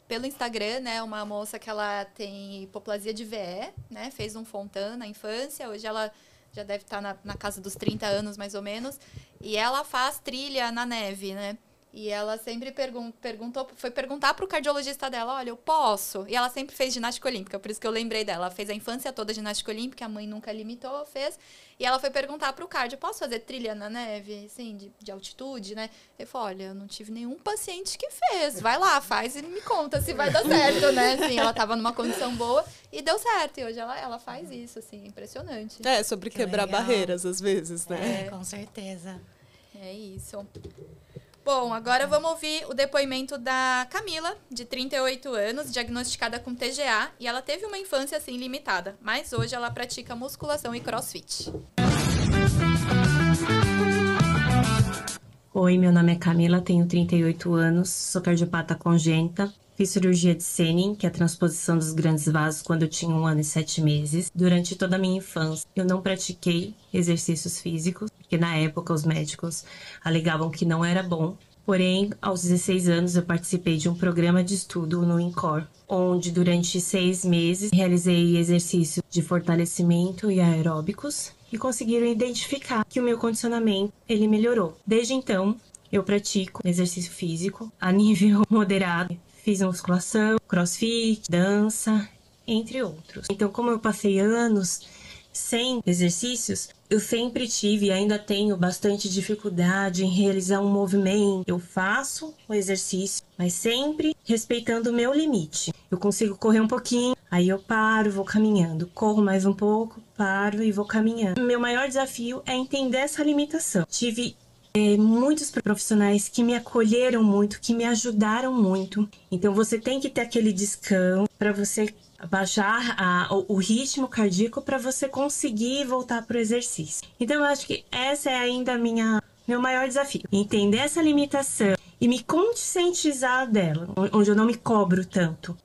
pelo Instagram, né, uma moça que ela tem hipoplasia de VE, né, fez um Fontan na infância, hoje ela já deve estar na casa dos 30 anos, mais ou menos. E ela faz trilha na neve, né? E ela sempre foi perguntar pro cardiologista dela, olha, eu posso? E ela sempre fez ginástica olímpica, por isso que eu lembrei dela. Ela fez a infância toda ginástica olímpica, a mãe nunca limitou, fez. E ela foi perguntar pro cardio, posso fazer trilha na neve, assim, de altitude, né? Ele falou, olha, eu não tive nenhum paciente que fez. Vai lá, faz e me conta se vai dar certo, né? Assim, ela tava numa condição boa e deu certo. E hoje ela faz isso, assim, impressionante. Sobre quebrar barreiras, às vezes, né? Com certeza. É isso. Bom, agora vamos ouvir o depoimento da Camila, de 38 anos, diagnosticada com TGA, e ela teve uma infância assim limitada, mas hoje ela pratica musculação e crossfit. Oi, meu nome é Camila, tenho 38 anos, sou cardiopata congênita. Fiz cirurgia de Senning, que é a transposição dos grandes vasos, quando eu tinha 1 ano e 7 meses. Durante toda a minha infância, eu não pratiquei exercícios físicos. porque na época os médicos alegavam que não era bom. Porém, aos 16 anos, eu participei de um programa de estudo no INCOR, onde durante 6 meses realizei exercícios de fortalecimento e aeróbicos e conseguiram identificar que o meu condicionamento ele melhorou. Desde então, eu pratico exercício físico a nível moderado. Fiz musculação, crossfit, dança, entre outros. Então, como eu passei anos sem exercícios, eu sempre tive e ainda tenho bastante dificuldade em realizar um movimento. Eu faço o exercício, mas sempre respeitando o meu limite. Eu consigo correr um pouquinho, aí eu paro, vou caminhando. Corro mais um pouco, paro e vou caminhando. Meu maior desafio é entender essa limitação. Tive muitos profissionais que me acolheram muito, que me ajudaram muito. Então você tem que ter aquele descanso para você baixar o ritmo cardíaco para você conseguir voltar para o exercício. Então eu acho que essa é ainda meu maior desafio. Entender essa limitação e me conscientizar dela, onde eu não me cobro tanto.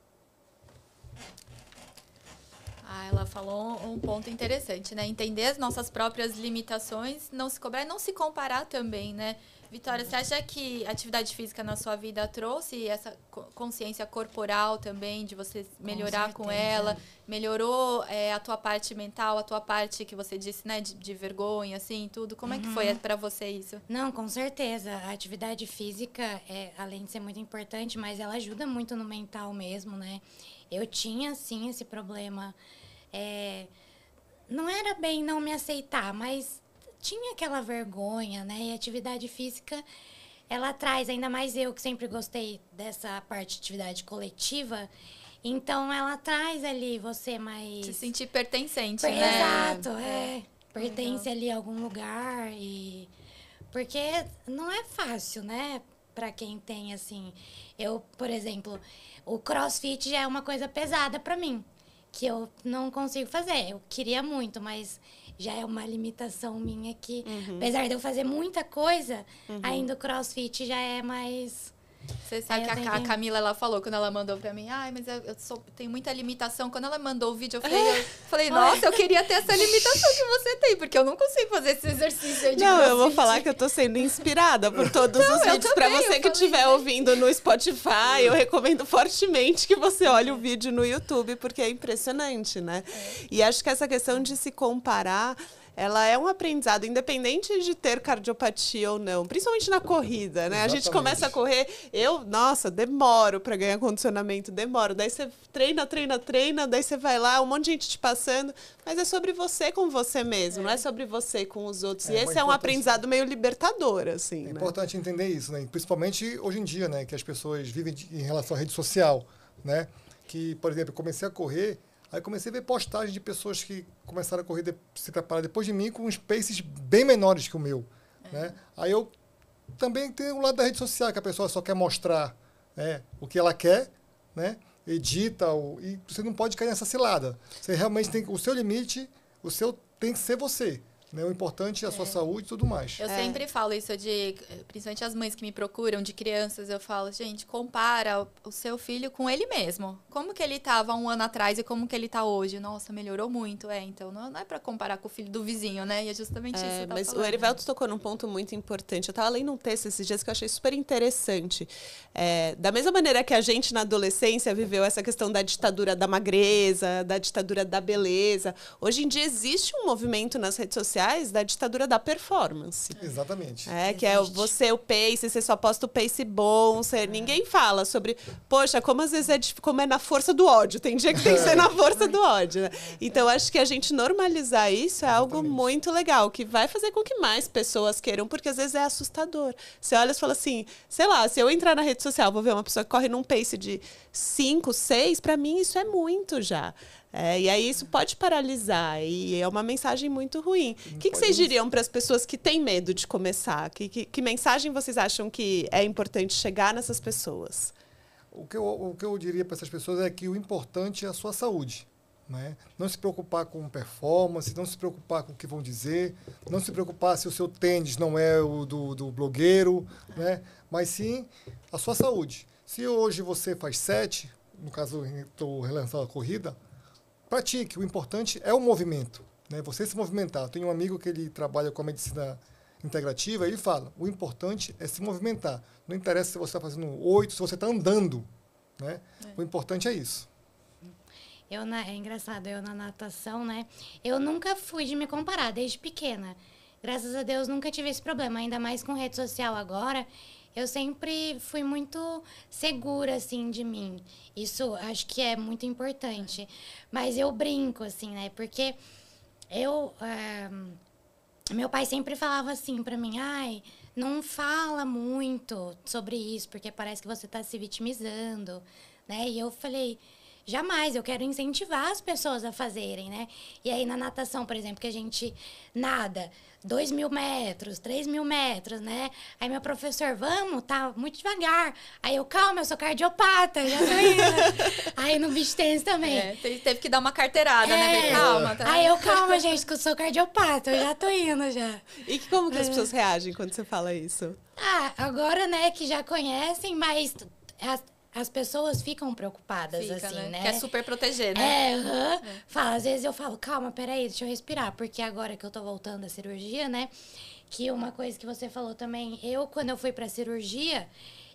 Ela falou um ponto interessante, né? Entender as nossas próprias limitações, não se cobrar e não se comparar também, né? Vitória, você acha que a atividade física na sua vida trouxe essa consciência corporal também, de você melhorar com ela? Melhorou a tua parte mental, a tua parte que você disse, né? De vergonha, assim, tudo. Como é que foi pra você isso? Não, com certeza. A atividade física, além de ser muito importante, mas ela ajuda muito no mental mesmo, né? Eu tinha, sim, esse problema. Não era bem não me aceitar, mas tinha aquela vergonha, né? E a atividade física, ela traz, ainda mais eu que sempre gostei dessa parte de atividade coletiva, então ela traz ali você mais... Se sentir pertencente, né? Exato, pertence ali a algum lugar e... Porque não é fácil, né? Pra quem tem, assim... Eu, por exemplo, o CrossFit já é uma coisa pesada pra mim, que eu não consigo fazer. Eu queria muito, mas já é uma limitação minha que, apesar de eu fazer muita coisa, ainda o CrossFit já é mais... Você sabe que a Camila, ela falou, quando ela mandou pra mim, mas eu tenho muita limitação. Quando ela mandou o vídeo, eu falei, nossa, eu queria ter essa limitação que você tem, porque eu não consigo fazer esse exercício aí de Não, CrossFit. eu vou falar que eu tô sendo inspirada por todos os vídeos. Pra você que estiver ouvindo no Spotify, eu recomendo fortemente que você olhe o vídeo no YouTube, porque é impressionante, né? E acho que essa questão de se comparar... Ela é um aprendizado, independente de ter cardiopatia ou não, principalmente na corrida, né? Exatamente. A gente começa a correr, demoro para ganhar condicionamento, demoro. Daí você treina, daí você vai lá, um monte de gente te passando, mas é sobre você com você mesmo, não é sobre você com os outros. E esse é um aprendizado meio libertador, assim, É importante entender isso, né? Principalmente hoje em dia, né? Que as pessoas vivem em relação à rede social, né? Que, por exemplo, eu comecei a correr... Aí comecei a ver postagens de pessoas que começaram a correr, se preparar depois de mim com uns paces bem menores que o meu. Né? Aí eu também tenho o lado da rede social, que a pessoa só quer mostrar, né, o que ela quer, né, edita, e você não pode cair nessa cilada. Você realmente tem o seu limite, o seu tem que ser você. Né? O importante é a sua saúde e tudo mais. Eu sempre falo isso principalmente as mães que me procuram, de crianças, eu falo, gente, compara o seu filho com ele mesmo. Como que ele estava 1 ano atrás e como que ele está hoje? Nossa, melhorou muito. Então não é para comparar com o filho do vizinho, né? E é justamente isso que você tá mas falando. O Erivelto tocou num ponto muito importante. Eu estava lendo um texto esses dias que eu achei super interessante. Da mesma maneira que a gente, na adolescência, viveu essa questão da ditadura da magreza, da ditadura da beleza, hoje em dia existe um movimento nas redes sociais da ditadura da performance. Exatamente. Que é você, o pace, você só posta o pace bom, ninguém fala sobre, poxa, como às vezes como é na força do ódio, tem dia que tem que ser na força do ódio, né? Então, acho que a gente normalizar isso é algo muito legal, que vai fazer com que mais pessoas queiram, porque às vezes é assustador. Você olha e fala assim, sei lá, se eu entrar na rede social, vou ver uma pessoa que corre num pace de 5, 6, pra mim isso é muito já. E aí isso pode paralisar e é uma mensagem muito ruim. O que vocês diriam para as pessoas que têm medo de começar? Que mensagem vocês acham que é importante chegar nessas pessoas? O que eu diria para essas pessoas é que o importante é a sua saúde. Né? Não se preocupar com performance, não se preocupar com o que vão dizer, não se preocupar se o seu tênis não é o do blogueiro, né? Mas sim a sua saúde. Se hoje você faz 7, no caso estou relançando a corrida, pratique. O importante é o movimento, né? Você se movimentar. Eu tenho um amigo que ele trabalha com a medicina integrativa, ele fala, o importante é se movimentar. Não interessa se você está fazendo 8, se você está andando, né? O importante é isso. É engraçado, eu na natação, né? Eu nunca fui de me comparar, desde pequena. Graças a Deus, nunca tive esse problema, ainda mais com rede social agora. Eu sempre fui muito segura, assim, de mim. Isso acho que é muito importante. Mas eu brinco, assim, né? Porque meu pai sempre falava assim pra mim, não fala muito sobre isso, porque parece que você tá se vitimizando, né? E eu falei, jamais, eu quero incentivar as pessoas a fazerem, né? E aí na natação, por exemplo, que a gente nada 2.000 metros, 3.000 metros, né? Aí meu professor, vamos, tá muito devagar. Aí eu, calma, eu sou cardiopata, já tô indo. Aí no beach tennis também. Teve que dar uma carteirada, né? Calma, tá? Aí eu, calma, gente, que eu sou cardiopata, eu já tô indo já. E como que as pessoas reagem quando você fala isso? Agora, né, que já conhecem, mas as pessoas ficam preocupadas, assim, né? Quer super proteger, né? Às vezes eu falo, calma, peraí, deixa eu respirar. Porque agora que eu tô voltando da cirurgia, né? Que uma coisa que você falou também, quando eu fui pra cirurgia,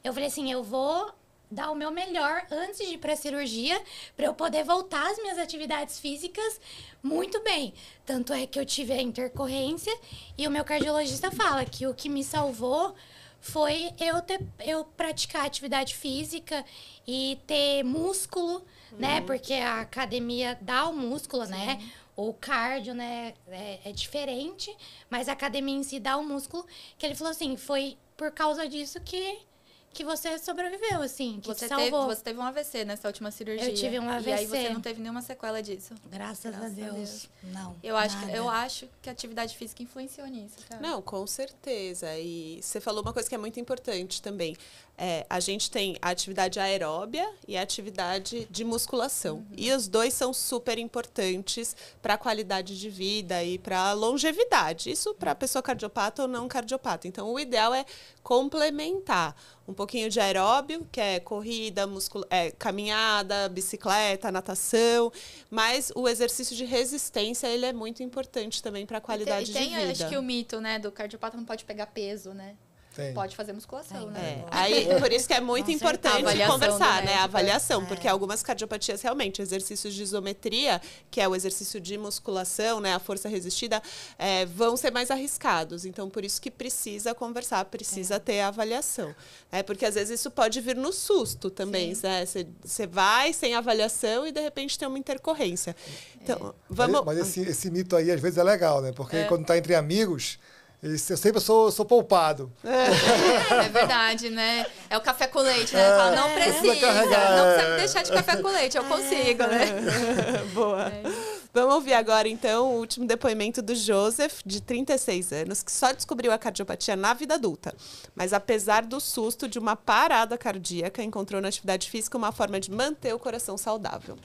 eu falei assim, eu vou dar o meu melhor antes de ir pra cirurgia, pra eu poder voltar às minhas atividades físicas muito bem. Tanto é que eu tive a intercorrência e o meu cardiologista fala que o que me salvou foi eu praticar atividade física e ter músculo, né? Porque a academia dá o músculo, né? O cardio, né? É diferente, mas a academia em si dá o músculo. Que ele falou assim, foi por causa disso que você sobreviveu, assim, que te salvou. Você teve um AVC nessa última cirurgia. Eu tive um AVC. E aí você não teve nenhuma sequela disso. Graças a Deus. Não, eu acho que a atividade física influenciou nisso, cara. Não, com certeza. E você falou uma coisa que é muito importante também. A gente tem a atividade aeróbia e a atividade de musculação. E os dois são super importantes para a qualidade de vida e para a longevidade. Isso para a pessoa cardiopata ou não cardiopata. Então, o ideal é complementar um pouquinho de aeróbio, que é corrida, caminhada, bicicleta, natação, mas o exercício de resistência, ele é muito importante também para a qualidade de vida. Acho que o mito, né, do cardiopata não pode pegar peso, né? Tem. Pode fazer musculação, né? Aí, por isso que é muito importante conversar, né? A avaliação, porque algumas cardiopatias, realmente, exercícios de isometria, que é o exercício de musculação, né? A força resistida, vão ser mais arriscados. Então, por isso que precisa conversar, precisa ter a avaliação. Porque, às vezes, isso pode vir no susto também, né? Você vai sem avaliação e, de repente, tem uma intercorrência. Então, vamos... Mas esse mito aí, às vezes, é legal, né? Porque quando está entre amigos... Eu sempre sou poupado. É verdade, né? É o café com leite, né? Fala, não precisa me deixar de café com leite, eu consigo, né? Boa. Vamos ouvir agora, então, o último depoimento do Joseph, de 36 anos, que só descobriu a cardiopatia na vida adulta. Mas, apesar do susto de uma parada cardíaca, encontrou na atividade física uma forma de manter o coração saudável.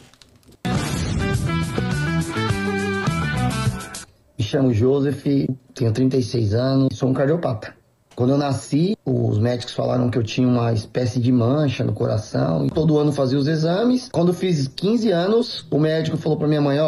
Me chamo Joseph, tenho 36 anos, sou um cardiopata. Quando eu nasci, os médicos falaram que eu tinha uma espécie de mancha no coração. Todo ano fazia os exames. Quando fiz 15 anos, o médico falou pra minha mãe,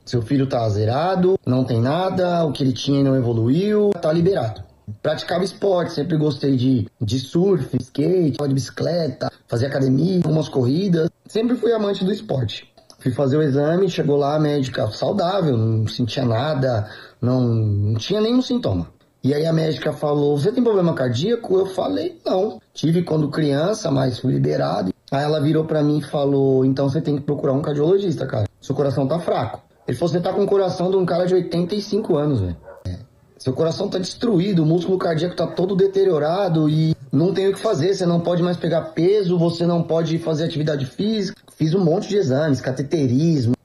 seu filho tá zerado, não tem nada, o que ele tinha não evoluiu, tá liberado. Praticava esporte, sempre gostei de surf, skate, de bicicleta, fazia academia, algumas corridas. Sempre fui amante do esporte. Fui fazer o exame, chegou lá a médica saudável, não sentia nada, não tinha nenhum sintoma. E aí a médica falou, você tem problema cardíaco? Eu falei, não. Tive quando criança, mas fui liberado. Aí ela virou pra mim e falou, então você tem que procurar um cardiologista, cara. Seu coração tá fraco. Ele falou, você tá com o coração de um cara de 85 anos, velho. Seu coração tá destruído, o músculo cardíaco tá todo deteriorado e não tem o que fazer. Você não pode mais pegar peso, você não pode fazer atividade física. Fiz um monte de exames, cateterismo.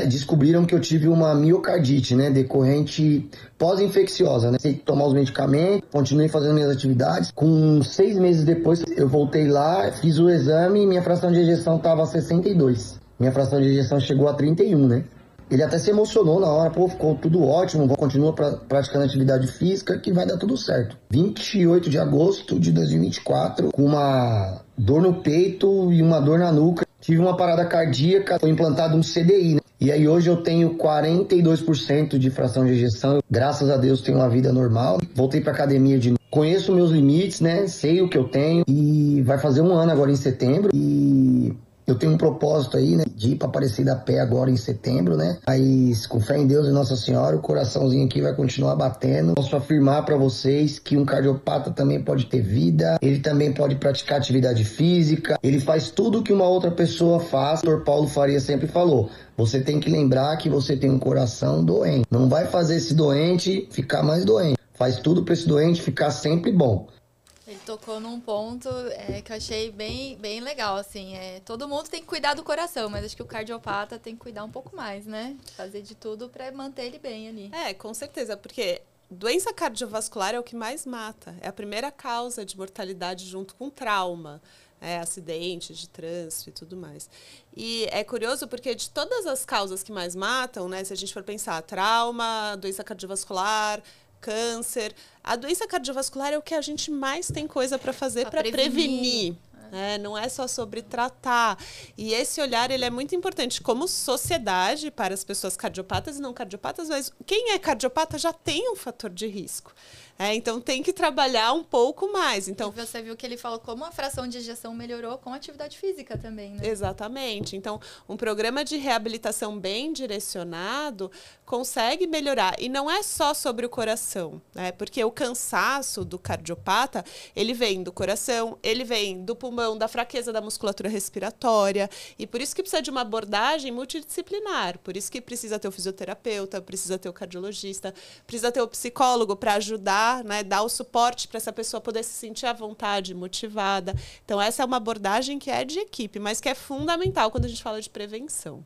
Descobriram que eu tive uma miocardite, né, decorrente pós-infecciosa, né. Tem que tomar os medicamentos, continuei fazendo minhas atividades. Com 6 meses depois, eu voltei lá, fiz o exame e minha fração de ejeção tava 62. Minha fração de ejeção chegou a 31, né. Ele até se emocionou na hora, ficou tudo ótimo, continua praticando atividade física que vai dar tudo certo. 28 de agosto de 2024, com uma dor no peito e uma dor na nuca, tive uma parada cardíaca, foi implantado um CDI, né? E aí hoje eu tenho 42% de fração de ejeção. Graças a Deus tenho uma vida normal. Voltei pra academia de novo. Conheço meus limites, né? Sei o que eu tenho. E vai fazer 1 ano agora em setembro. E eu tenho um propósito aí, né? De ir pra Aparecida a pé agora em setembro, né? Mas com fé em Deus e Nossa Senhora, o coraçãozinho aqui vai continuar batendo. Posso afirmar pra vocês que um cardiopata também pode ter vida. Ele também pode praticar atividade física. Ele faz tudo que uma outra pessoa faz. O Dr. Paulo Faria sempre falou. Você tem que lembrar que você tem um coração doente. Não vai fazer esse doente ficar mais doente. Faz tudo pra esse doente ficar sempre bom. Ele tocou num ponto que eu achei bem legal, assim. Todo mundo tem que cuidar do coração, mas acho que o cardiopata tem que cuidar um pouco mais, né? Fazer de tudo para manter ele bem ali. Com certeza, porque doença cardiovascular é o que mais mata. É a primeira causa de mortalidade junto com trauma. Acidentes de trânsito e tudo mais. E é curioso porque de todas as causas que mais matam, né, se a gente for pensar trauma, doença cardiovascular, câncer, a doença cardiovascular é o que a gente mais tem coisa para fazer para prevenir. Não é só sobre tratar. E esse olhar ele é muito importante como sociedade para as pessoas cardiopatas e não cardiopatas, mas quem é cardiopata já tem um fator de risco. Então tem que trabalhar um pouco mais. Então, e você viu que ele falou como a fração de ejeção melhorou com a atividade física também, né? Exatamente. Então, um programa de reabilitação bem direcionado consegue melhorar. E não é só sobre o coração, né? Porque o cansaço do cardiopata, ele vem do coração, ele vem do pulmão, da fraqueza da musculatura respiratória. E por isso que precisa de uma abordagem multidisciplinar. Por isso que precisa ter o fisioterapeuta, precisa ter o cardiologista, precisa ter o psicólogo para ajudar, né, dar o suporte para essa pessoa poder se sentir à vontade, motivada. Então, essa é uma abordagem que é de equipe, mas que é fundamental quando a gente fala de prevenção.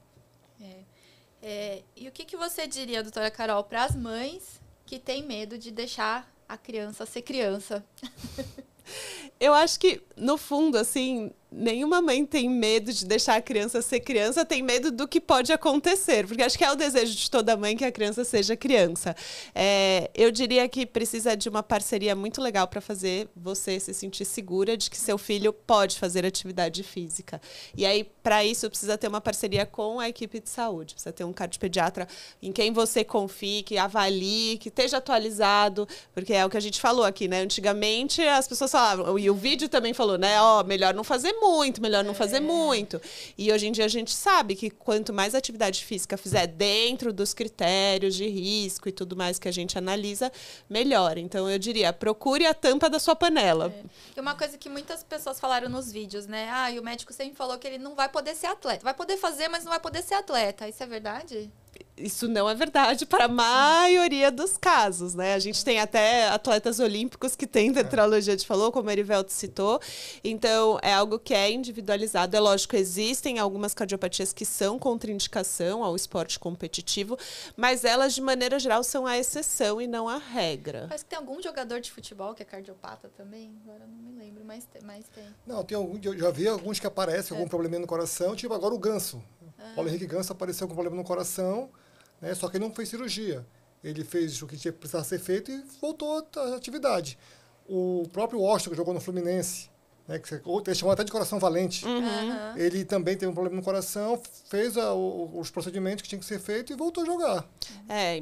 E o que você diria, doutora Carol, para as mães que têm medo de deixar a criança ser criança? Eu acho que, no fundo, assim, nenhuma mãe tem medo de deixar a criança ser criança, tem medo do que pode acontecer, porque acho que é o desejo de toda mãe que a criança seja criança. Eu diria que precisa de uma parceria muito legal para fazer você se sentir segura de que seu filho pode fazer atividade física. E aí, para isso, precisa ter uma parceria com a equipe de saúde, precisa ter um cardiopediatra em quem você confie, que avalie, que esteja atualizado, porque é o que a gente falou aqui, né? Antigamente, as pessoas falavam, e o vídeo também falou, né? Melhor não fazer muito, melhor não fazer muito. E hoje em dia a gente sabe que quanto mais atividade física fizer dentro dos critérios de risco e tudo mais que a gente analisa, melhor. Então eu diria, procure a tampa da sua panela. E uma coisa que muitas pessoas falaram nos vídeos, né? E o médico sempre falou que ele não vai poder ser atleta. Vai poder fazer, mas não vai poder ser atleta. Isso é verdade? Isso não é verdade para a maioria dos casos, né? A gente tem até atletas olímpicos que têm tetralogia, a gente falou, como a Erivelto citou. Então, é algo que é individualizado. É lógico, existem algumas cardiopatias que são contraindicação ao esporte competitivo, mas elas, de maneira geral, são a exceção e não a regra. Parece que tem algum jogador de futebol que é cardiopata também? Agora não me lembro, mas tem. Não, tem algum, eu já vi alguns que aparecem algum problema no coração, tipo agora o Ganso. Paulo Henrique Ganso apareceu com problema no coração, né, só que ele não fez cirurgia. Ele fez o que tinha precisava ser feito e voltou à atividade. O próprio Washington, que jogou no Fluminense, né, que ele chamou até de coração valente, ele também teve um problema no coração, fez os procedimentos que tinham que ser feitos e voltou a jogar.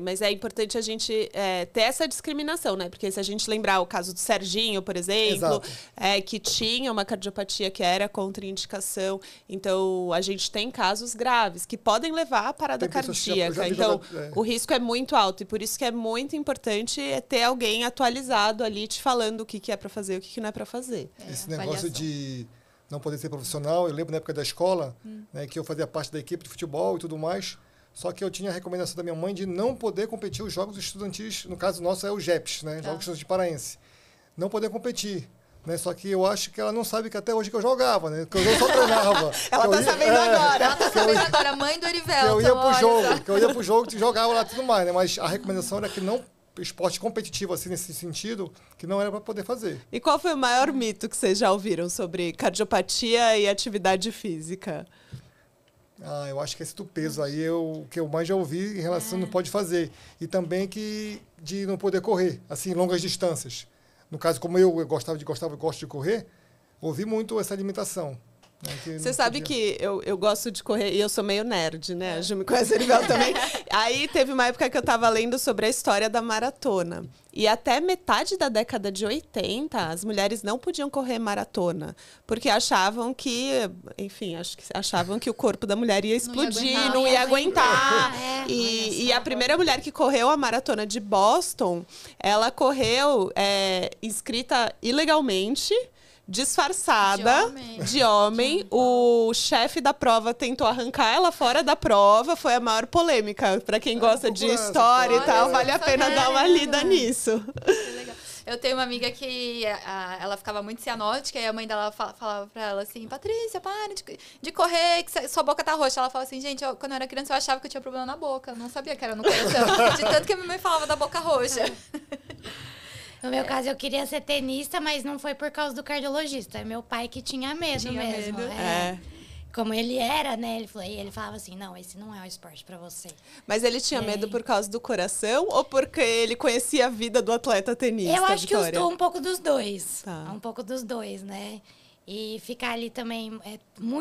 Mas é importante a gente ter essa discriminação, né? Porque se a gente lembrar o caso do Serginho, por exemplo, que tinha uma cardiopatia que era contraindicação, então a gente tem casos graves que podem levar à parada cardíaca. Então, o risco é muito alto e por isso que é muito importante ter alguém atualizado ali te falando o que é para fazer e o que não é para fazer. Esse negócio de não poder ser profissional, eu lembro na época da escola, né, que eu fazia parte da equipe de futebol e tudo mais, só que eu tinha a recomendação da minha mãe de não poder competir os jogos estudantis, no caso nosso é o JEPs, né, Jogos Estudantis Paraense. Não poder competir. Né? Só que eu acho que ela não sabe que até hoje que eu jogava, né? Que eu só treinava. Ela tá sabendo agora. Ela tá sabendo agora, mãe do Erivelto. Que eu ia pro jogo e jogava lá tudo mais, né? Mas a recomendação era que não esporte competitivo, assim, nesse sentido, que não era para poder fazer. E qual foi o maior mito que vocês já ouviram sobre cardiopatia e atividade física? Eu acho que esse do peso aí é o que eu mais já ouvi em relação não pode fazer. E também de não poder correr, assim, longas distâncias. No caso, como eu gosto de correr, ouvi muito essa limitação. Você sabe que eu gosto de correr e eu sou meio nerd, né? A Ju me conhece, Erivel também. Aí teve uma época que eu tava lendo sobre a história da maratona. E até metade da década de 80, as mulheres não podiam correr maratona. Porque achavam que, enfim, achavam que o corpo da mulher ia explodir, não ia aguentar. E a primeira mulher que correu a maratona de Boston, ela correu inscrita ilegalmente, disfarçada de homem. O chefe da prova tentou arrancar ela fora da prova. Foi a maior polêmica. Para quem gosta de história e tal, vale a pena dar uma lida nisso. Legal. Eu tenho uma amiga que ela ficava muito cianótica e a mãe dela falava pra ela assim: Patrícia, para de correr, que sua boca tá roxa. Ela falava assim: gente, quando eu era criança eu achava que eu tinha problema na boca. Eu não sabia que era no coração. De tanto que a minha mãe falava da boca roxa. No meu caso, eu queria ser tenista, mas não foi por causa do cardiologista. É meu pai que tinha medo mesmo. Como ele era, né? Ele falava assim, não, esse não é o esporte pra você. Mas ele tinha medo por causa do coração ou porque ele conhecia a vida do atleta tenista, Eu acho Vitória? que um pouco dos dois. Tá. Um pouco dos dois, né? E ficar ali também...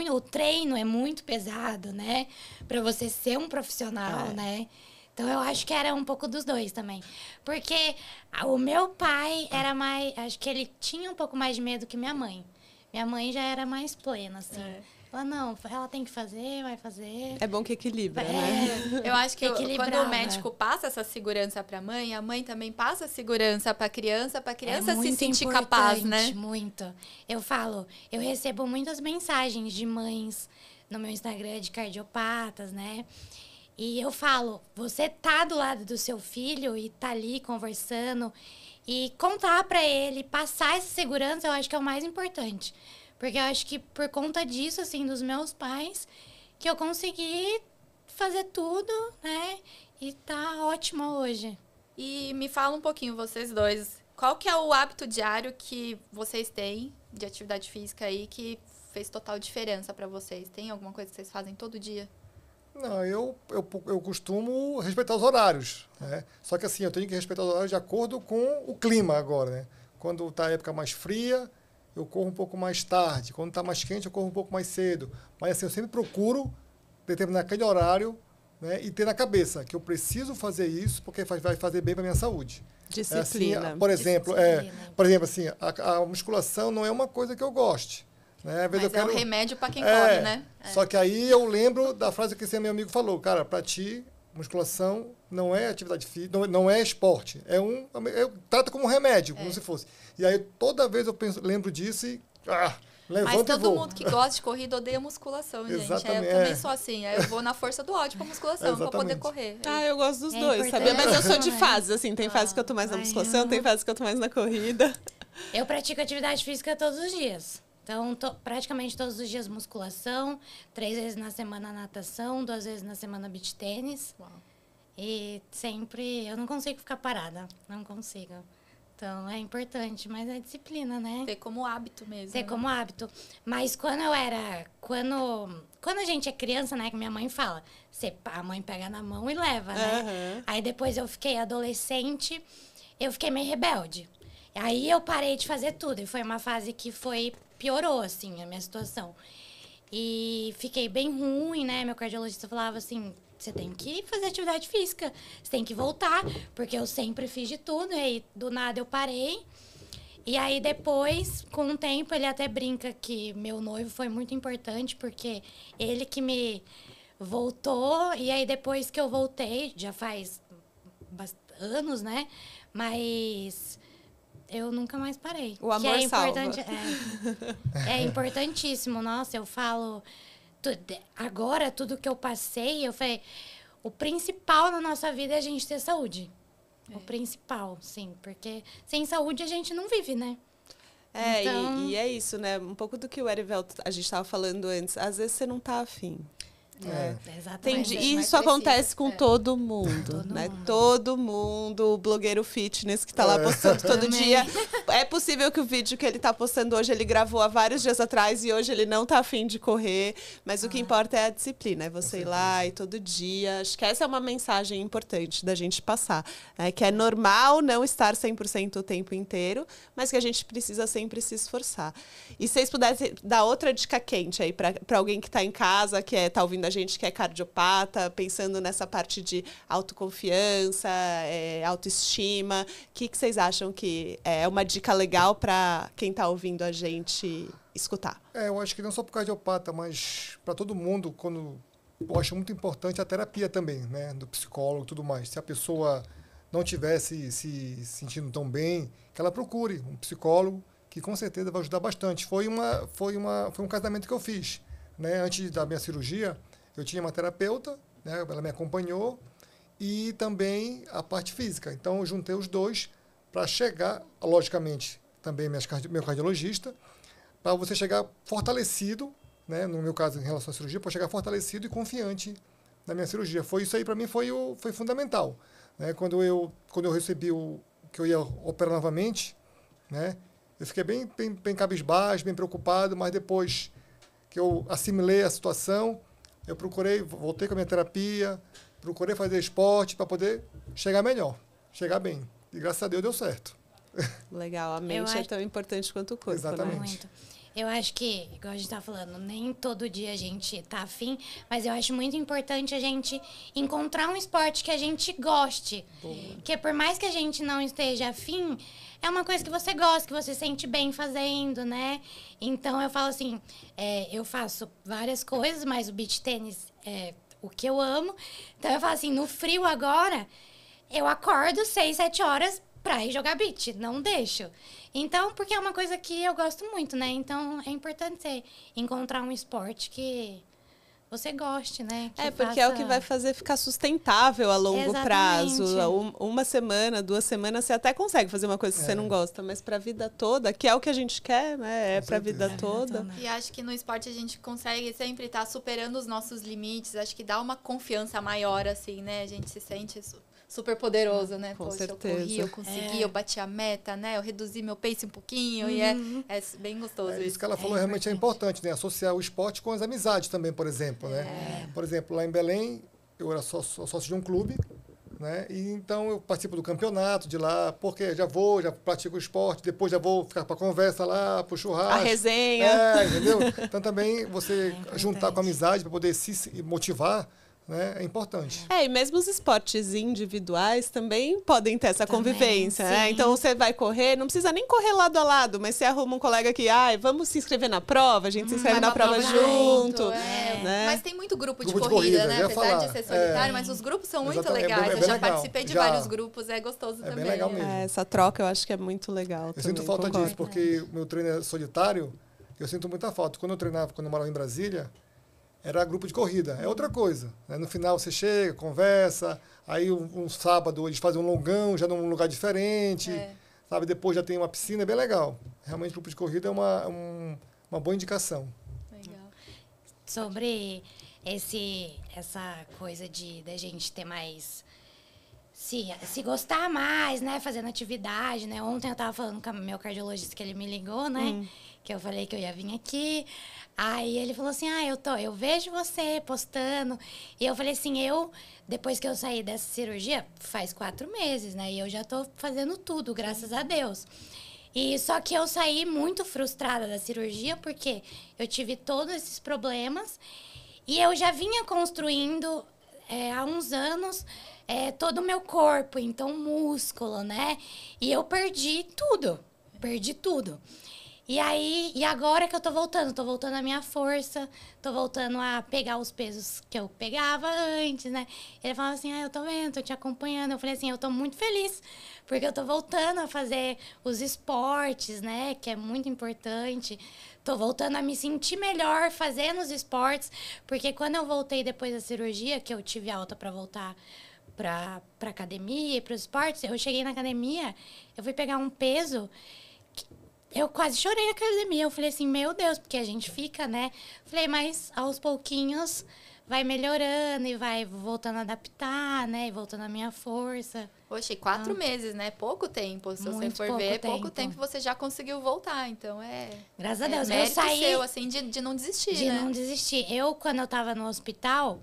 o treino é muito pesado, né? Pra você ser um profissional, né? Então, eu acho que era um pouco dos dois também. Porque o meu pai era mais... Acho que ele tinha um pouco mais de medo que minha mãe. Minha mãe já era mais plena, assim. Ela, não, ela tem que fazer, vai fazer. É bom que equilibra, né? Eu acho que quando o médico passa essa segurança pra mãe, a mãe também passa a segurança pra criança se sentir capaz, né? Muito. Eu falo, eu recebo muitas mensagens de mães no meu Instagram de cardiopatas, né? E eu falo, você tá do lado do seu filho e tá ali conversando e contar pra ele, passar essa segurança, eu acho que é o mais importante. Porque eu acho que por conta disso, assim, dos meus pais, que eu consegui fazer tudo, né? E tá ótima hoje. E me fala um pouquinho, vocês dois, qual que é o hábito diário que vocês têm de atividade física aí que fez total diferença pra vocês? Tem alguma coisa que vocês fazem todo dia? Não, eu costumo respeitar os horários, né? Só que assim, eu tenho que respeitar os horários de acordo com o clima agora, né? Quando está a época mais fria, eu corro um pouco mais tarde. Quando está mais quente, eu corro um pouco mais cedo. Mas assim, eu sempre procuro determinar aquele horário, né? E ter na cabeça que eu preciso fazer isso porque vai fazer bem para a minha saúde. Disciplina. Assim, por exemplo, assim, a musculação não é uma coisa que eu goste. Né? Às vezes Mas eu quero... é um remédio para quem corre, né? Só que aí eu lembro da frase que esse meu amigo falou. Cara, para ti, musculação não é atividade física, não é esporte. Trata como um remédio, como se fosse. E aí toda vez eu lembro disso e... Mas todo mundo que gosta de corrida odeia musculação, gente. Exatamente, eu também sou assim. Eu vou na força do ódio pra musculação, pra poder correr. Eu gosto dos dois, sabia? Mas eu sou de fases, assim. Tem fases que eu tô mais na musculação, tem fases que eu tô mais na corrida. Eu pratico atividade física todos os dias. Então, praticamente todos os dias musculação, 3 vezes na semana natação, 2 vezes na semana beach tênis. E sempre... Eu não consigo ficar parada. Não consigo. Então, é importante, mas é disciplina, né? Ter como hábito mesmo. Ter como hábito. Mas quando eu era... Quando a gente é criança, né? Que minha mãe fala, a mãe pega na mão e leva, né? Aí depois eu fiquei adolescente, eu fiquei meio rebelde. Aí eu parei de fazer tudo. E foi uma fase que piorou, assim, a minha situação. E fiquei bem ruim, né? Meu cardiologista falava assim... Você tem que fazer atividade física, você tem que voltar, porque eu sempre fiz de tudo, e aí do nada eu parei. E aí depois, com o tempo, ele até brinca que meu noivo foi muito importante, porque ele que me voltou, e aí depois que eu voltei, já faz anos, né? Mas eu nunca mais parei. O amor importante, é importantíssimo, nossa, eu falo... Agora, tudo que eu passei, eu falei, o principal na nossa vida é a gente ter saúde. O principal, sim, porque sem saúde a gente não vive, né? E é isso, né? Um pouco do que o Erivel, a gente estava falando antes, às vezes você não tá afim. Exatamente. Entendi. E isso acontece com todo mundo, né? Todo mundo, o blogueiro fitness que tá lá postando todo dia. É possível que o vídeo que ele tá postando hoje, ele gravou há vários dias atrás e hoje ele não tá afim de correr. Mas o que importa é a disciplina, é você ir lá e todo dia. Acho que essa é uma mensagem importante da gente passar. Né? Que é normal não estar 100% o tempo inteiro, mas que a gente precisa sempre se esforçar. E se vocês pudessem dar outra dica quente aí para alguém que tá em casa, que tá ouvindo a gente, que é cardiopata, pensando nessa parte de autoconfiança, autoestima, o que vocês acham que é uma dica legal para quem está ouvindo a gente escutar? Eu acho que não só para o cardiopata, mas para todo mundo, eu acho muito importante a terapia também, né, do psicólogo e tudo mais. Se a pessoa não estivesse se sentindo tão bem, que ela procure um psicólogo, que com certeza vai ajudar bastante. Foi um casamento que eu fiz, né, antes da minha cirurgia. Eu tinha uma terapeuta, né, ela me acompanhou, e também a parte física. Então, eu juntei os dois para chegar, logicamente, também meu cardiologista, para você chegar fortalecido, né, no meu caso, em relação à cirurgia, para chegar fortalecido e confiante na minha cirurgia. Isso aí, para mim, foi fundamental. Né? Quando eu recebi que eu ia operar novamente, né, eu fiquei bem cabisbaixo, bem preocupado, mas depois que eu assimilei a situação, eu voltei com a minha terapia, procurei fazer esporte para poder chegar melhor, chegar bem. E graças a Deus deu certo. Legal, a mente é tão importante quanto o corpo. Exatamente. Né? Muito. Eu acho que, igual a gente tá falando, nem todo dia a gente tá afim, mas eu acho muito importante a gente encontrar um esporte que a gente goste. Porque por mais que a gente não esteja afim, é uma coisa que você gosta, que você sente bem fazendo, né? Então eu falo assim, eu faço várias coisas, mas o beach tênis é o que eu amo. Então eu falo assim, no frio agora, eu acordo 6, 7 horas pra ir jogar beach, não deixo. Então, porque é uma coisa que eu gosto muito, né? Então, é importante você encontrar um esporte que você goste, né? Porque é o que vai fazer ficar sustentável a longo prazo. Uma semana, 2 semanas, você até consegue fazer uma coisa que você não gosta, mas pra vida toda, que é o que a gente quer, né? É pra vida toda. E acho que no esporte a gente consegue sempre estar superando os nossos limites. Acho que dá uma confiança maior, assim, né? A gente se sente super poderoso, né? Com Poxa, certeza. Eu corri, eu consegui, eu bati a meta, né? Eu reduzi meu pace um pouquinho e é bem gostoso isso. Isso que ela falou realmente é importante, né? Associar o esporte com as amizades também, por exemplo, né? Por exemplo, lá em Belém, eu era sócio de um clube, né? E então eu participo do campeonato de lá, porque já pratico o esporte, depois já vou ficar para conversa lá, pro churrasco. A resenha. Entendeu? Então também você juntar com a amizade para poder se motivar, né, é importante. E mesmo os esportes individuais também podem ter essa convivência, né? Então você vai correr, não precisa nem correr lado a lado, mas você arruma um colega que, vamos se inscrever na prova, a gente se inscreve na prova junto. Né? Mas tem muito grupo de corrida, né? Apesar de ser solitário, mas os grupos são muito legais. Eu já participei de vários grupos, é gostoso também. É bem legal mesmo. Essa troca eu acho que é muito legal. Eu sinto falta disso, porque o meu treino é solitário, eu sinto muita falta. Quando eu morava em Brasília, era grupo de corrida, é outra coisa. Né? No final você chega, conversa, aí um sábado eles fazem um longão, já num lugar diferente, sabe? Depois já tem uma piscina, é bem legal. Realmente, grupo de corrida é uma boa indicação. Legal. Sobre essa coisa da gente ter mais... Se gostar mais, né? Fazendo atividade, né? Ontem eu tava falando com o meu cardiologista que ele me ligou, né? Que eu falei que eu ia vir aqui. Aí ele falou assim, eu vejo você postando. E eu falei assim, depois que eu saí dessa cirurgia, faz 4 meses, né? E eu já tô fazendo tudo, graças a Deus. E só que eu saí muito frustrada da cirurgia, porque eu tive todos esses problemas. E eu já vinha construindo há uns anos todo o meu corpo, então músculo, né? E eu perdi tudo. E agora que eu tô voltando à minha força, tô voltando a pegar os pesos que eu pegava antes, né? Ele falava assim, eu tô vendo, tô te acompanhando. Eu falei assim, eu tô muito feliz, porque eu tô voltando a fazer os esportes, né? Que é muito importante. Tô voltando a me sentir melhor fazendo os esportes, porque quando eu voltei depois da cirurgia, que eu tive alta pra voltar pra academia e pros esportes, eu cheguei na academia, eu fui pegar um peso... Eu quase chorei na academia. Eu falei assim, meu Deus, porque a gente fica, né? Falei, mas aos pouquinhos vai melhorando e vai voltando a adaptar, né? E voltando a minha força. Poxa, e 4 meses, né? Pouco tempo. Se você for ver, pouco tempo você já conseguiu voltar. Então, graças a Deus. Eu saí seu, assim, de não desistir, de não desistir. Quando eu tava no hospital,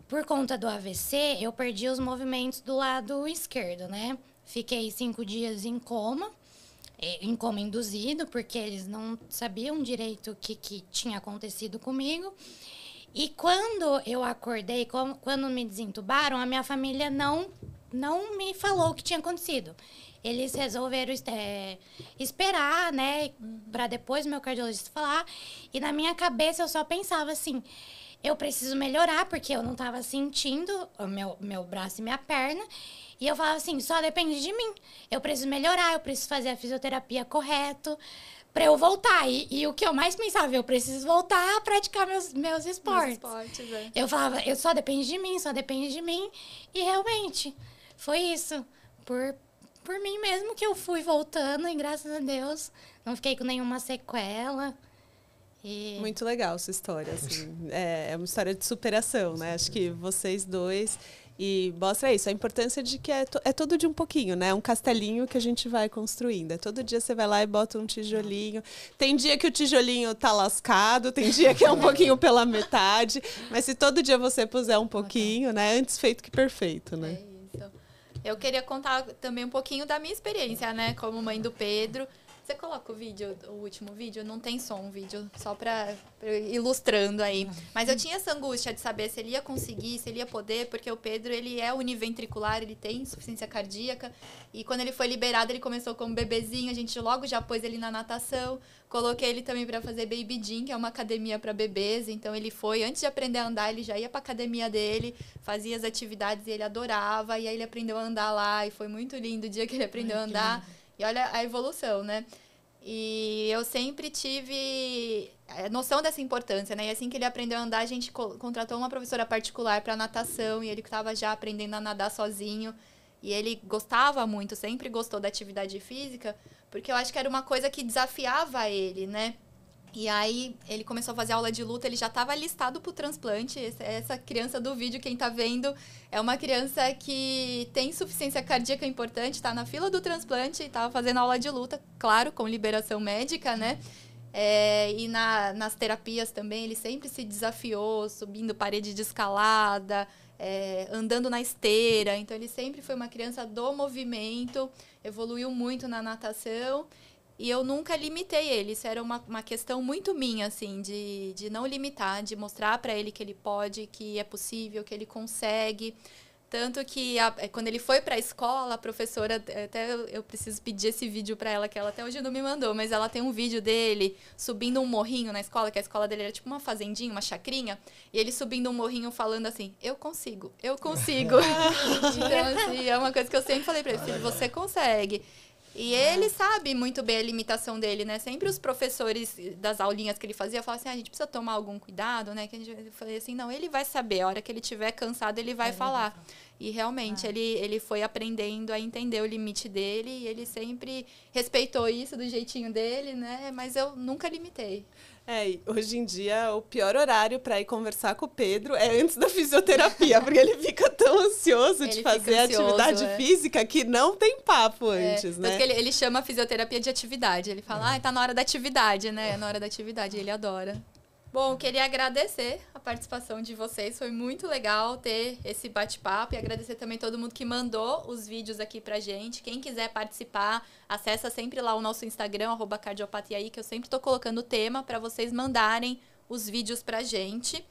por conta do AVC, eu perdi os movimentos do lado esquerdo, né? Fiquei 5 dias em coma induzido, porque eles não sabiam direito o que tinha acontecido comigo. E quando eu acordei, quando me desentubaram, a minha família não me falou o que tinha acontecido. Eles resolveram esperar, né, para depois o meu cardiologista falar. E na minha cabeça eu só pensava assim, eu preciso melhorar, porque eu não estava sentindo o meu braço e minha perna. E eu falava assim, só depende de mim. Eu preciso melhorar, eu preciso fazer a fisioterapia correto para eu voltar. E o que eu mais pensava, eu preciso voltar a praticar meus esportes. Eu falava, só depende de mim, só depende de mim. E realmente, foi isso. Por mim mesmo que eu fui voltando, e graças a Deus, não fiquei com nenhuma sequela. Muito legal sua história, assim. É uma história de superação, né? Acho que vocês dois... E mostra isso, a importância de que é todo dia um pouquinho, né? Um castelinho que a gente vai construindo. Todo dia você vai lá e bota um tijolinho. Tem dia que o tijolinho tá lascado, tem dia que é um pouquinho pela metade. Mas se todo dia você puser um pouquinho, né? Antes feito que perfeito, né? É isso. Eu queria contar também um pouquinho da minha experiência, né? Como mãe do Pedro. Você coloca o último vídeo? Não tem som, um vídeo, só pra ilustrando aí. Mas eu tinha essa angústia de saber se ele ia conseguir, se ele ia poder, porque o Pedro, ele é univentricular, ele tem insuficiência cardíaca. E quando ele foi liberado, ele começou como bebezinho, a gente logo já pôs ele na natação. Coloquei ele também pra fazer Baby Gym, que é uma academia pra bebês. Então ele foi, antes de aprender a andar, ele já ia pra academia dele, fazia as atividades e ele adorava. E aí ele aprendeu a andar lá e foi muito lindo o dia que ele aprendeu a andar. E olha a evolução, né? E eu sempre tive noção dessa importância, né? E assim que ele aprendeu a andar, a gente contratou uma professora particular para natação e ele estava já aprendendo a nadar sozinho. E ele gostava muito, sempre gostou da atividade física, porque eu acho que era uma coisa que desafiava ele, né? E aí, ele começou a fazer aula de luta, ele já estava listado para o transplante. Essa criança do vídeo, quem está vendo, é uma criança que tem insuficiência cardíaca importante, está na fila do transplante e estava fazendo aula de luta, claro, com liberação médica, né? E nas terapias também, ele sempre se desafiou, subindo parede de escalada, andando na esteira. Então, ele sempre foi uma criança do movimento, evoluiu muito na natação. E eu nunca limitei ele, isso era uma questão muito minha, assim, de não limitar, de mostrar para ele que ele pode, que é possível, que ele consegue. Tanto que quando ele foi para a escola, a professora, até eu preciso pedir esse vídeo para ela, que ela até hoje não me mandou, mas ela tem um vídeo dele subindo um morrinho na escola, que a escola dele era tipo uma fazendinha, uma chacrinha, e ele subindo um morrinho falando assim, eu consigo, eu consigo. Então, assim, é uma coisa que eu sempre falei para ele, filho, você consegue. E ele sabe muito bem a limitação dele, né? Sempre os professores das aulinhas que ele fazia falavam assim, a gente precisa tomar algum cuidado, né? Que eu falei assim, não, ele vai saber, a hora que ele estiver cansado, ele vai falar. E realmente, ele foi aprendendo a entender o limite dele e ele sempre respeitou isso do jeitinho dele, né? Mas eu nunca limitei. Hoje em dia, o pior horário para ir conversar com o Pedro é antes da fisioterapia, porque ele fica tão ansioso de fazer atividade física que não tem papo antes, né? Porque ele chama a fisioterapia de atividade. Ele fala, tá na hora da atividade, né? É na hora da atividade, ele adora. Bom, queria agradecer a participação de vocês, foi muito legal ter esse bate-papo e agradecer também todo mundo que mandou os vídeos aqui pra gente. Quem quiser participar, acessa sempre lá o nosso Instagram, @cardiopatiaí, que eu sempre tô colocando o tema para vocês mandarem os vídeos pra gente.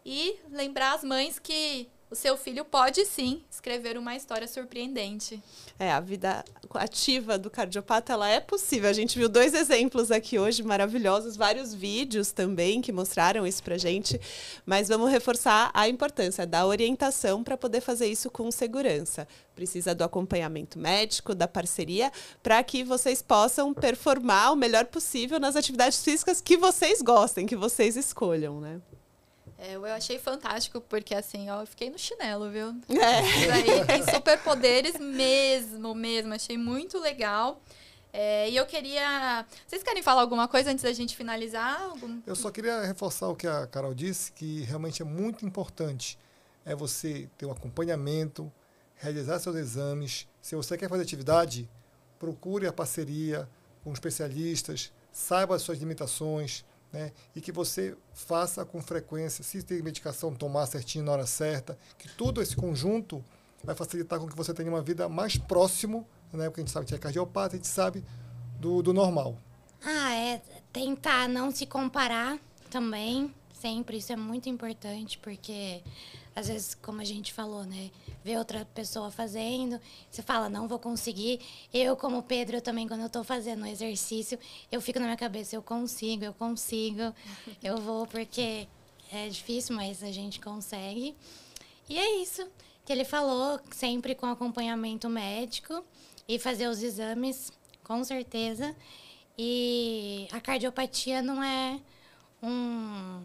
E lembrar as mães que o seu filho pode sim escrever uma história surpreendente. A vida ativa do cardiopata, ela é possível. A gente viu 2 exemplos aqui hoje maravilhosos, vários vídeos também que mostraram isso pra gente, mas vamos reforçar a importância da orientação para poder fazer isso com segurança. Precisa do acompanhamento médico, da parceria, para que vocês possam performar o melhor possível nas atividades físicas que vocês gostem, que vocês escolham, né? Eu achei fantástico, porque assim, eu fiquei no chinelo, viu? Isso aí tem superpoderes mesmo. Achei muito legal. E eu queria... Vocês querem falar alguma coisa antes da gente finalizar? Eu só queria reforçar o que a Carol disse, que realmente é muito importante. É você ter um acompanhamento, realizar seus exames. Se você quer fazer atividade, procure a parceria com especialistas, saiba as suas limitações, né? E que você faça com frequência, se tem medicação, tomar certinho na hora certa, que tudo esse conjunto vai facilitar com que você tenha uma vida mais próximo, né? Porque a gente sabe que é cardiopata, a gente sabe do normal. Tentar não se comparar também, sempre, isso é muito importante, porque às vezes, como a gente falou, né, ver outra pessoa fazendo, você fala, não vou conseguir. Eu, como Pedro, eu também, quando eu tô fazendo exercício, eu fico na minha cabeça, eu consigo, eu vou, porque é difícil, mas a gente consegue. E é isso que ele falou, sempre com acompanhamento médico e fazer os exames, com certeza. E a cardiopatia não é uma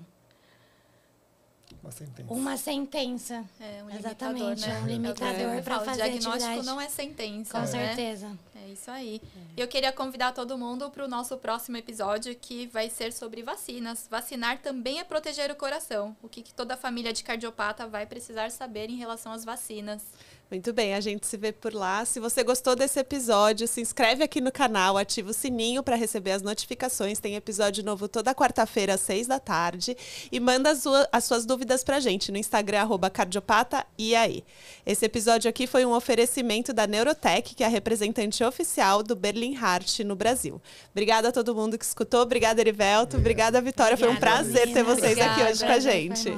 sentença. Um exatamente, limitador, né? Um limitador para fazer diagnóstico atividade. Não é sentença, Com né? certeza. É isso aí. E eu queria convidar todo mundo para o nosso próximo episódio, que vai ser sobre vacinas. Vacinar também é proteger o coração. O que toda família de cardiopata vai precisar saber em relação às vacinas. Muito bem, a gente se vê por lá. Se você gostou desse episódio, se inscreve aqui no canal, ativa o sininho para receber as notificações. Tem episódio novo toda quarta-feira, às 6h. E manda as suas dúvidas pra gente no Instagram, @cardiopata_iae. Esse episódio aqui foi um oferecimento da Neurotech, que é a representante oficial do Berlin Heart no Brasil. Obrigada a todo mundo que escutou. Obrigada, Erivelto. Obrigada, Vitória. Foi um prazer ter vocês aqui hoje com a gente.